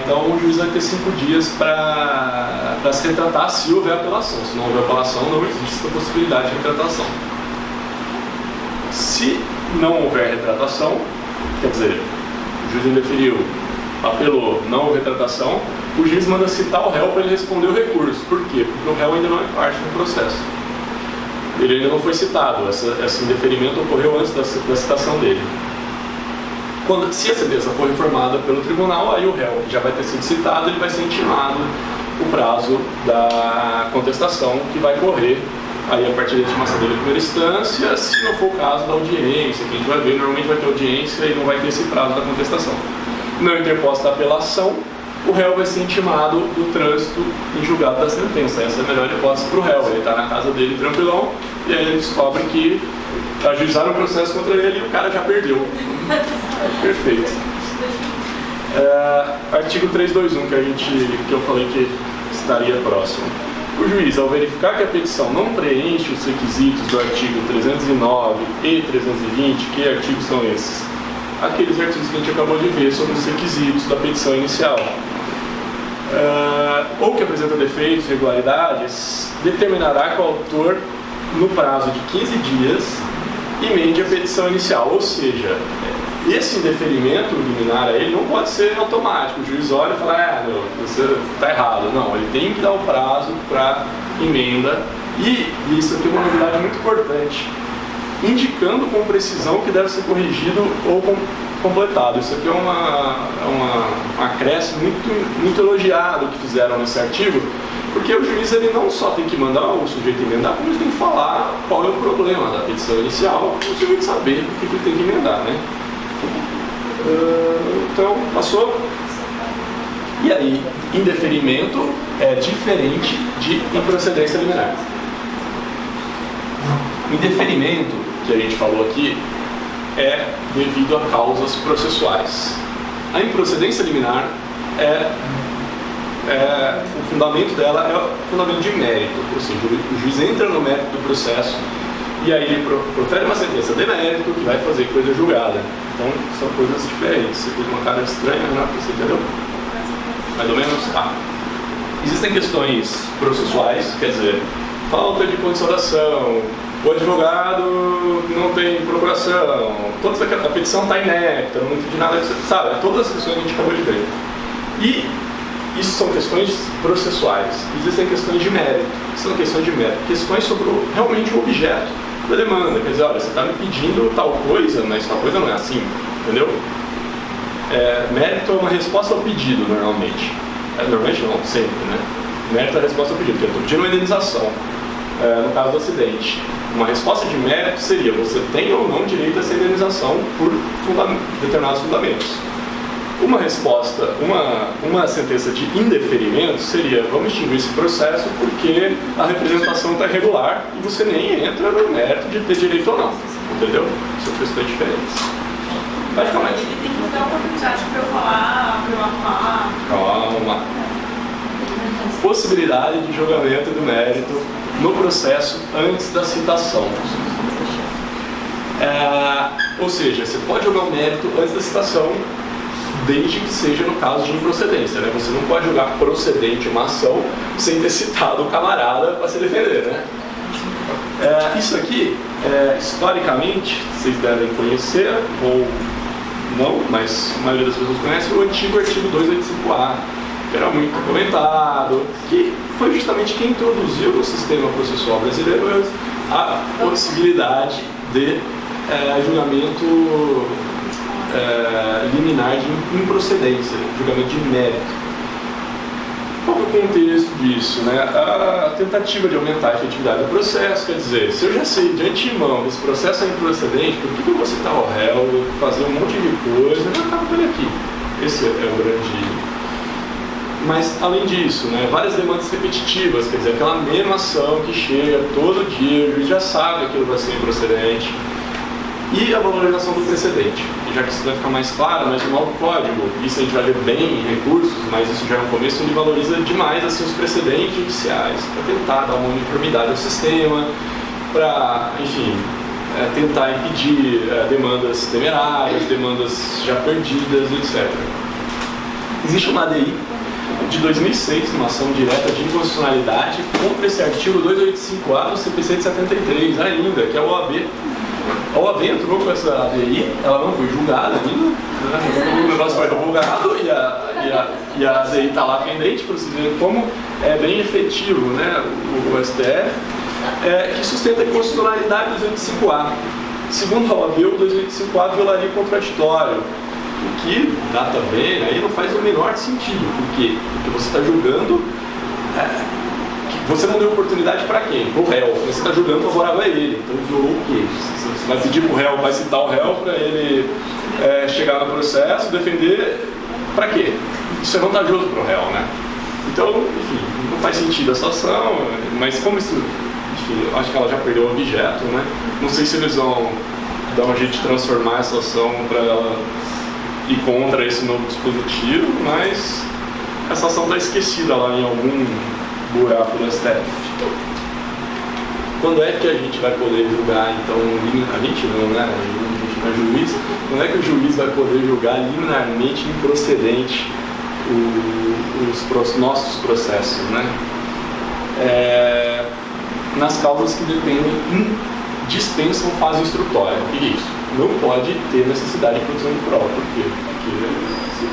Então o juiz vai ter 5 dias para se retratar se houver apelação. Se não houver apelação, não existe essa possibilidade de retratação. Se não houver retratação, quer dizer, o juiz indeferiu, apelou, não houve retratação, o juiz manda citar o réu para ele responder o recurso. Por quê? Porque o réu ainda não é parte do processo. Ele ainda não foi citado, esse indeferimento ocorreu antes da citação dele. Se a sentença for reformada pelo tribunal, aí o réu já vai ter sido citado, ele vai ser intimado o prazo da contestação que vai correr aí a partir da intimação dele em primeira instância, se não for o caso da audiência, que a gente vai ver, normalmente vai ter audiência e não vai ter esse prazo da contestação. Não interposta a apelação, o réu vai ser intimado do trânsito em julgado da sentença. Essa é a melhor hipótese para o réu, ele está na casa dele tranquilão, e aí ele descobre que ajuizaram o processo contra ele e o cara já perdeu. Perfeito. Artigo 321, que eu falei que estaria próximo. O juiz, ao verificar que a petição não preenche os requisitos do artigo 309 e 320, que artigos são esses? Aqueles artigos que a gente acabou de ver sobre os requisitos da petição inicial. Ou que apresenta defeitos, irregularidades, determinará que o autor, no prazo de 15 dias, emende a petição inicial. Ou seja, esse indeferimento liminar ele não pode ser automático. O juiz olha e fala, você está errado. Não, ele tem que dar o prazo para emenda. E isso aqui é uma novidade muito importante, indicando com precisão que deve ser corrigido ou completado. Isso aqui é um acréscimo muito elogiado que fizeram nesse artigo, porque o juiz ele não só tem que mandar o sujeito emendar, como ele tem que falar qual é o problema da petição inicial, para o sujeito saber o que ele tem que emendar, né? Então, passou. E aí, indeferimento é diferente de improcedência liminar. Indeferimento, que a gente falou aqui, é devido a causas processuais. A improcedência liminar o fundamento dela é o fundamento de mérito, ou seja, o juiz entra no mérito do processo E aí ele profere uma sentença de mérito que vai fazer coisa julgada. Então são coisas diferentes. Você fez uma cara estranha, Renato, você entendeu? Mais ou menos? Tá. Existem questões processuais, quer dizer, falta de condição da ação, o advogado não tem procuração, a petição está inepta, não entendi nada disso, sabe? Todas as questões que a gente acabou de ver. E isso são questões processuais. Existem questões de mérito. O que são questões de mérito? Questões sobre realmente o objeto da demanda. Quer dizer, olha, você está me pedindo tal coisa, mas tal coisa não é assim, entendeu? Mérito é uma resposta ao pedido, normalmente. Normalmente não, sempre, né? Mérito é a resposta ao pedido, porque eu estou pedindo uma indenização. No caso do acidente, uma resposta de mérito seria: você tem ou não direito a essa indenização por determinados fundamentos. Uma resposta, uma sentença de indeferimento seria: vamos extinguir esse processo porque a representação está irregular e você nem entra no mérito de ter direito ou não, entendeu? São questões diferentes. Vai ficar mais.
Ele tem que dar a oportunidade para eu falar, para eu arrumar.
Calma. Possibilidade de julgamento do mérito no processo antes da citação. Ou seja, você pode julgar o mérito antes da citação, desde que seja no caso de improcedência, né? Você não pode julgar procedente uma ação sem ter citado o camarada para se defender, né? Isso aqui, historicamente, vocês devem conhecer, ou não, mas a maioria das pessoas conhece o antigo artigo 285A, que era muito comentado, que foi justamente quem introduziu no sistema processual brasileiro a possibilidade de julgamento liminar de improcedência, julgamento de mérito. Qual é o contexto disso, né? A tentativa de aumentar a efetividade do processo, quer dizer, se eu já sei de antemão que esse processo é improcedente, por que eu vou citar o réu, fazer um monte de coisa, eu já acabo por aqui. Esse é o grande... Mas, além disso, né, várias demandas repetitivas, quer dizer, aquela mesma ação que chega todo dia, o juiz já sabe que aquilo vai ser improcedente. E a valorização do precedente. E já que isso vai ficar mais claro, mas no novo código, isso a gente vai ver bem em recursos, mas isso já no começo, ele valoriza demais assim, os precedentes judiciais, para tentar dar uma uniformidade ao sistema, para, enfim, tentar impedir demandas temerárias, demandas já perdidas, etc. Existe uma ADI de 2006, uma ação direta de inconstitucionalidade contra esse artigo 285A do CPC de 73 ainda, que é o OAB. A OAB entrou com essa ADI, ela não foi julgada ainda, né? O negócio foi divulgado e a ADI está lá pendente para vocês verem como é bem efetivo, né, o STF, que sustenta a inconstitucionalidade do 285A. Segundo a OAB, o 285A violaria o contraditório. O que dá também, aí não faz o menor sentido. Por quê? Porque você está julgando, você não deu oportunidade para quem? Para o réu. Você está julgando favorável a ele. Então violou o quê? Você vai pedir para o réu, vai citar o réu para ele chegar no processo, defender para quê? Isso é vantajoso para o réu, né? Então, enfim, não faz sentido essa ação, mas como isso, enfim, acho que ela já perdeu o objeto, né? Não sei se eles vão dar um jeito de transformar essa ação para ela ir contra esse novo dispositivo, mas essa ação está esquecida lá em algum buraco do STF. Quando é que a gente vai poder julgar, então, a gente não, né? A gente não é juiz. Quando é que o juiz vai poder julgar liminarmente improcedente os nossos processos, né? Nas causas que dispensam fase instrutória. O que é isso? Não pode ter necessidade de produção de prova. Por quê? Porque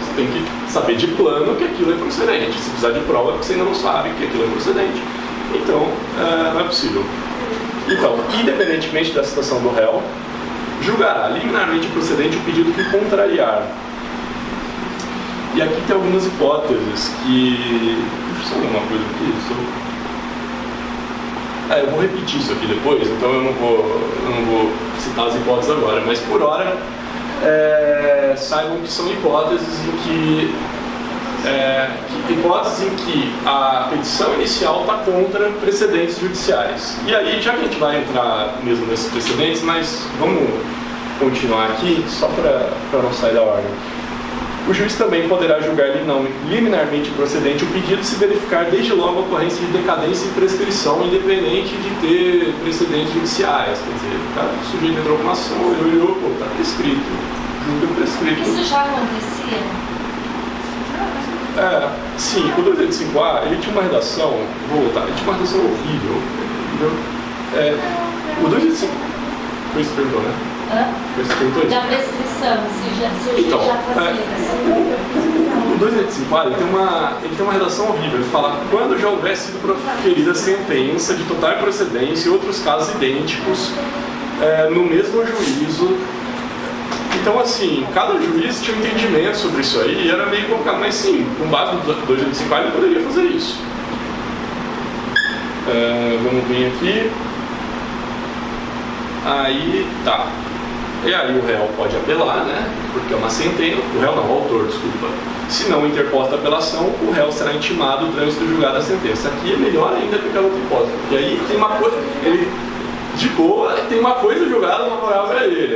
você tem que saber de plano que aquilo é procedente. Se precisar de prova é porque você ainda não sabe que aquilo é procedente. Então, não é possível. Então, independentemente da situação do réu, julgará liminarmente procedente o pedido que contrariar. E aqui tem algumas hipóteses que... Deixa eu só ver uma coisa aqui. Eu vou repetir isso aqui depois, então eu não vou citar as hipóteses agora, mas por hora saibam que são hipóteses em que a petição inicial está contra precedentes judiciais. E aí, já que a gente vai entrar mesmo nesses precedentes, mas vamos continuar aqui, só para não sair da ordem. O juiz também poderá julgar liminarmente procedente o pedido se verificar desde logo a ocorrência de decadência e prescrição, independente de ter precedentes judiciais. Quer dizer, o cara sujeito entrou com uma ação, olhou, pô, está prescrito, julga prescrito.
Isso já acontecia?
Sim, o 285A, ele tinha uma redação, vou voltar, ele tinha uma redação horrível, entendeu? O 285, foi isso que perguntou, né? Foi isso que perguntou?
Da prescrição, se o juiz
Então,
já fazia isso.
o 285A, ele tem uma redação horrível, ele fala quando já houver sido proferida sentença de total procedência e outros casos idênticos no mesmo juízo. Então, assim, cada juiz tinha um entendimento sobre isso aí e era meio complicado, mas sim, com base no 285A ele poderia fazer isso. Vamos vir aqui. Aí, tá. E aí o réu pode apelar, né? Porque é uma sentença. O réu não, o autor, desculpa. Se não interposta a apelação, o réu será intimado do trânsito julgado da sentença. Aqui é melhor ainda que aquela outra hipótese. E aí tem uma coisa. Ele, de boa, tem uma coisa julgada favorável a ele.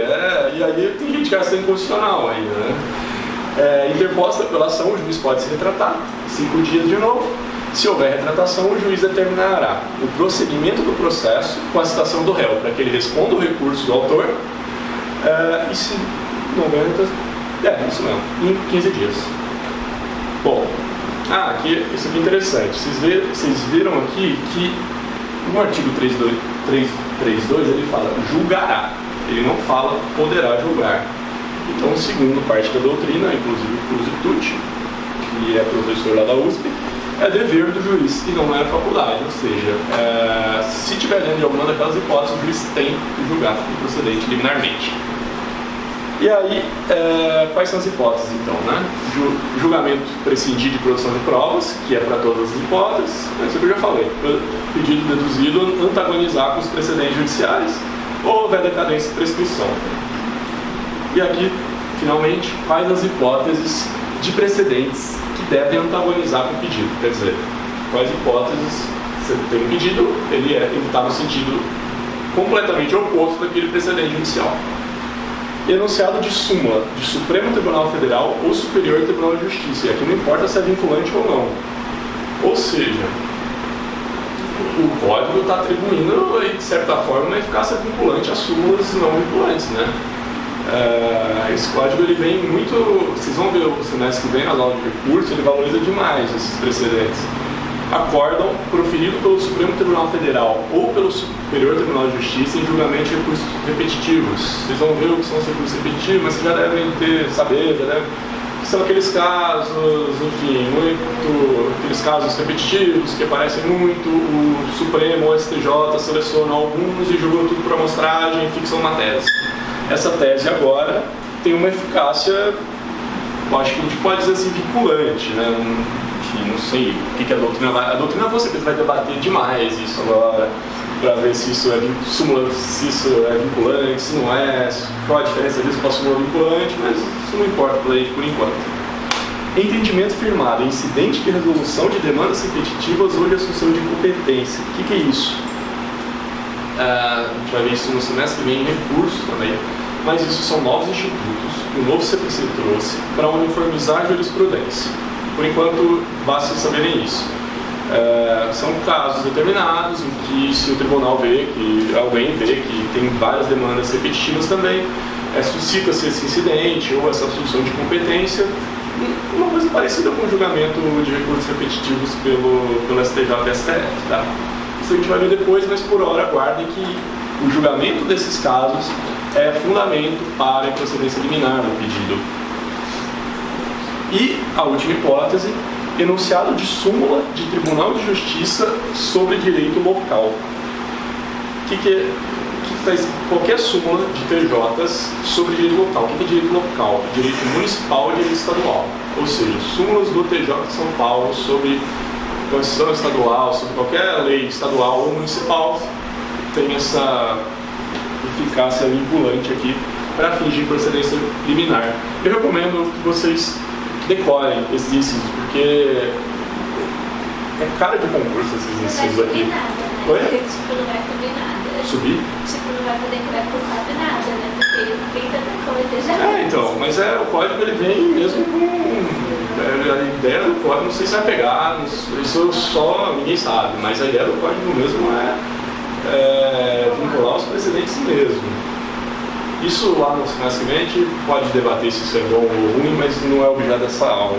E aí tem gente que acha inconstitucional ainda, né? Interposta a apelação, o juiz pode se retratar, 5 dias de novo. Se houver retratação, o juiz determinará o prosseguimento do processo com a citação do réu, para que ele responda o recurso do autor, e se não houver isso mesmo, em 15 dias. Bom, isso aqui é interessante. Vocês viram aqui que no artigo 332 ele fala julgará, ele não fala poderá julgar. Então, segundo parte da doutrina, inclusive o Cruz Tucci, que é professor lá da USP, é dever do juiz e não é faculdade, ou seja, se tiver dentro de alguma daquelas hipóteses, o juiz tem que julgar o procedente liminarmente. E aí, quais são as hipóteses então, né? Julgamento prescindir de produção de provas, que é para todas as hipóteses, isso que eu já falei, pedido deduzido antagonizar com os precedentes judiciais, ou houver decadência e prescrição. E aqui, finalmente, quais as hipóteses de precedentes que devem antagonizar com o pedido, quer dizer, quais hipóteses você tem um pedido, ele está no sentido completamente oposto daquele precedente judicial. Enunciado de súmula de Supremo Tribunal Federal ou Superior Tribunal de Justiça, e aqui não importa se é vinculante ou não. Ou seja, o código está atribuindo, de certa forma, uma eficácia vinculante a súmulas não vinculantes, né? Esse código ele vem muito, vocês vão ver o semestre que vem na aula de recurso, ele valoriza demais esses precedentes. Acórdão proferido pelo Supremo Tribunal Federal ou pelo Superior Tribunal de Justiça em julgamento de recursos repetitivos. Vocês vão ver o que são os recursos repetitivos, mas vocês já devem saber, que são aqueles casos, enfim, aqueles casos repetitivos que aparecem muito, o Supremo ou o STJ selecionam alguns e julgam tudo por amostragem e fixam uma tese. Essa tese agora tem uma eficácia, eu acho que a gente pode dizer assim, vinculante, né? Não sei o que a doutrina vai... A doutrina você vai debater demais isso agora, para ver se isso é vinculante, se não é, qual a diferença disso para a súmula vinculante, mas isso não importa para ele por enquanto. Entendimento firmado, incidente de resolução de demandas repetitivas ou de assunção de incompetência. O que é isso? A gente vai ver isso no semestre que vem em recurso também, mas isso são novos institutos que o novo CPC trouxe para uniformizar a jurisprudência. Por enquanto, basta saberem isso. São casos determinados em que, se o tribunal vê, que alguém vê que tem várias demandas repetitivas também, suscita-se esse incidente ou essa assunção de competência, uma coisa parecida com o julgamento de recursos repetitivos pelo STJ e STF. Tá? Isso a gente vai ver depois, mas por hora aguardem que o julgamento desses casos é fundamento para a procedência liminar do pedido. E a última hipótese, enunciado de súmula de Tribunal de Justiça sobre direito local. Qualquer súmula de TJs sobre direito local. O que é direito local? Direito municipal e direito estadual. Ou seja, súmulas do TJ de São Paulo sobre Constituição estadual, sobre qualquer lei estadual ou municipal, tem essa eficácia vinculante aqui para fins de procedência liminar. Eu recomendo que vocês decorem esses incisos, porque é cara de concurso esses incisos aqui.
Não vai subir nada, né?
Oi?
Tipo, não vai subir nada.
subir.
Tipo, não vai poder criar por quase nada, né? Porque tem tanta coisa já.
Então, mas o código ele vem mesmo com... A ideia do código, não sei se vai pegar, isso só ninguém sabe, mas a ideia do código mesmo é vincular os precedentes mesmo. Isso lá no semestre que vem a gente pode debater se isso é bom ou ruim, mas não é objeto dessa aula.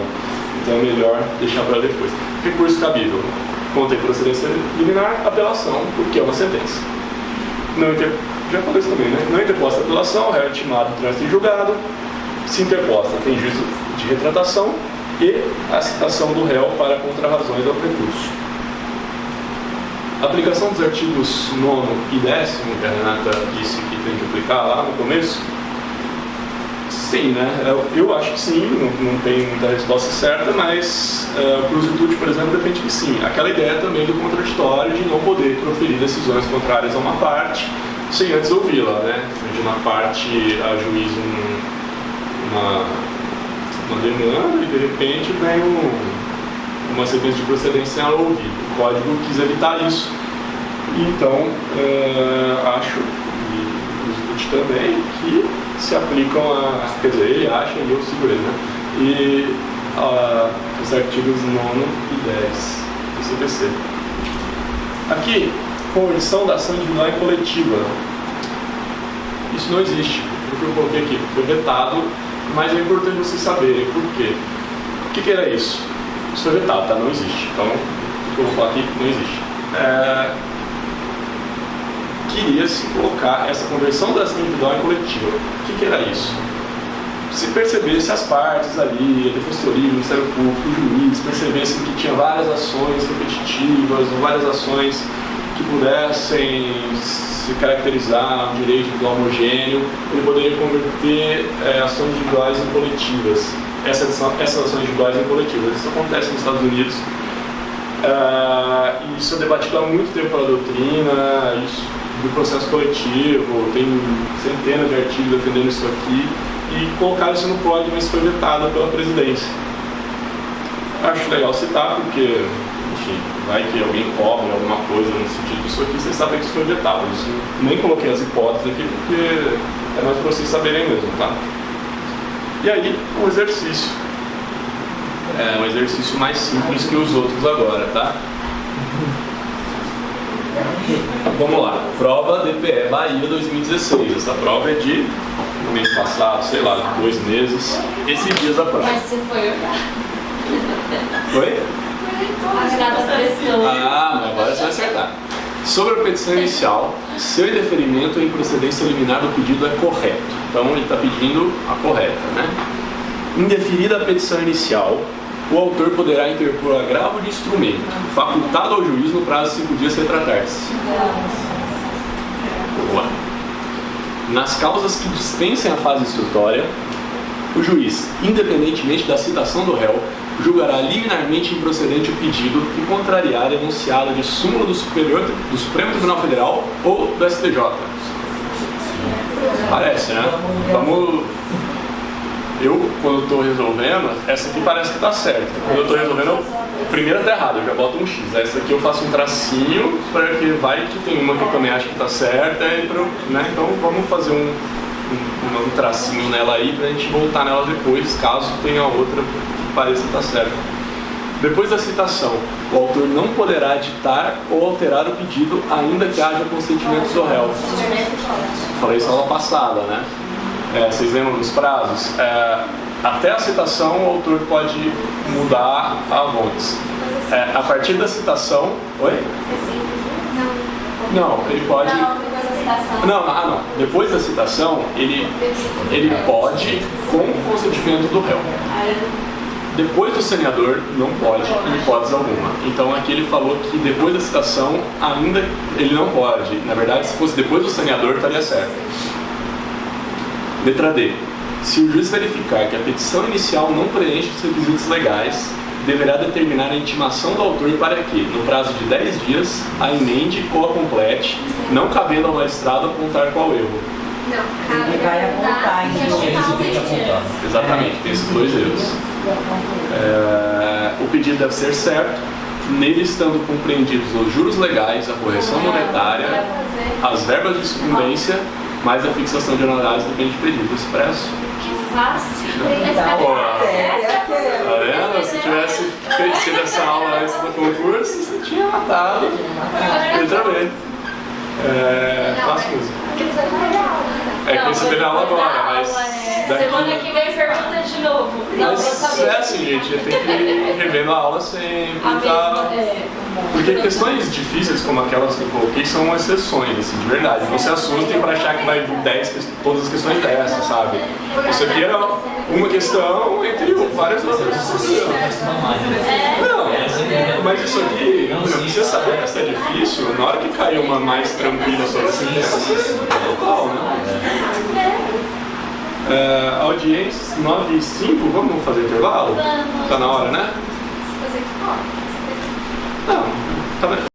Então é melhor deixar para depois. Recurso cabível. Contém procedência liminar, apelação, porque é uma sentença. Já falei isso também, né? Não interposta apelação, o réu é intimado, trânsito em julgado. Se interposta, tem juízo de retratação e a citação do réu para contrarrazões ao recurso. A aplicação dos artigos 9º e 10º, que a Renata disse que tem que aplicar lá no começo, sim, né? Eu acho que sim, não tem muita resposta certa, mas para o Zitude, por exemplo, depende que sim. Aquela ideia também do contraditório de não poder proferir decisões contrárias a uma parte sem antes ouvi-la, né? De uma parte a juízo uma demanda e de repente vem uma sequência de procedência sem ouvir. O código quis evitar isso. Então, acho, e o Zitude também, que se aplicam quer dizer, ele acha e eu sigo ele, né? E os artigos 9º e 10 do CPC. Aqui, conversão da ação individual e coletiva. Isso não existe. O que eu coloquei aqui foi vetado, mas é importante vocês saberem por quê. O que era isso? Isso foi vetado, tá? Não existe. Então, o que eu vou falar aqui não existe. Queria-se colocar essa conversão da ação individual em coletiva. O que era isso? Se percebesse as partes ali, a defensoria, o Ministério Público, o juiz, percebessem que tinha várias ações repetitivas ou várias ações que pudessem se caracterizar um direito individual homogêneo, ele poderia converter ações individuais em coletivas. Essas ações individuais em coletivas. Isso acontece nos Estados Unidos. E isso é debatido há muito tempo pela doutrina, isso do processo coletivo, tem centenas de artigos defendendo isso aqui, e colocaram isso no código, mas foi vetado pela presidência. Acho legal citar, porque, enfim, vai que alguém cobre alguma coisa no sentido disso aqui, vocês sabem que isso foi vetado. Isso, nem coloquei as hipóteses aqui, porque é mais para vocês saberem mesmo, tá? E aí, um exercício. É um exercício mais simples que os outros agora, tá? Vamos lá. Prova DPE Bahia 2016. Essa prova é de no mês passado, sei lá, 2 meses. Esses dias a prova.
Mas você foi olhar.
Oi?
Mas
agora você vai acertar. Sobre a petição inicial, seu indeferimento em procedência liminar do pedido é correto. Então ele está pedindo a correta, né? Indeferida a petição inicial, o autor poderá interpor agravo de instrumento, facultado ao juiz no prazo de 5 dias retratar-se. Boa. Nas causas que dispensem a fase instrutória, o juiz, independentemente da citação do réu, julgará liminarmente improcedente o pedido que contrariar enunciado de súmula do Supremo Tribunal Federal ou do STJ. Parece, né? Eu, quando estou resolvendo, essa aqui parece que está certa. Quando eu estou resolvendo, primeiro está errado, eu já boto um X. Essa aqui eu faço um tracinho, para que vai que tem uma que eu também acho que está certa, né? Então vamos fazer um tracinho nela aí, para a gente voltar nela depois, caso tenha outra que pareça estar certa. Depois da citação, o autor não poderá editar ou alterar o pedido, ainda que haja consentimento do réu. Falei isso na aula passada, né? Vocês lembram dos prazos? Até a citação, o autor pode mudar a vontade. A partir da citação... Oi? Não, ele pode... Não. Depois da citação, ele pode com o consentimento do réu. Depois do saneador, não pode, em hipótese alguma. Então aqui ele falou que depois da citação, ainda ele não pode. Na verdade, se fosse depois do saneador, estaria certo. Letra D. Se o juiz verificar que a petição inicial não preenche os requisitos legais, deverá determinar a intimação do autor para que, no prazo de 10 dias, a emende ou a complete, não cabendo ao magistrado apontar qual erro.
Ele vai apontar,
Exatamente, tem esses 2 erros. O pedido deve ser certo, nele estando compreendidos os juros legais, a correção monetária as verbas de sucumbência mais a fixação de honorários depende de pedido expresso.
Que fácil.
Pô, tá vendo? Se tivesse tido essa aula antes do concurso, você tinha matado. Literalmente. Próxima música. É que você teve aula agora, mas...
Semana que vem pergunta de novo.
Mas é assim, gente, tem que ir revendo a aula sempre, tá? Porque questões difíceis como aquelas que eu coloquei são exceções, assim, de verdade. Não se assustem para achar que vai vir todas as questões dessas, sabe? Isso aqui era uma questão entre várias outras. Não, mas isso aqui, você saber que está difícil, na hora que caiu uma mais tranquila sobre esse tema, você é total, né? Audiência 9 e 5, vamos fazer intervalo?
Vamos.
Tá na hora, né?
Você que pode.
Não, tá bem.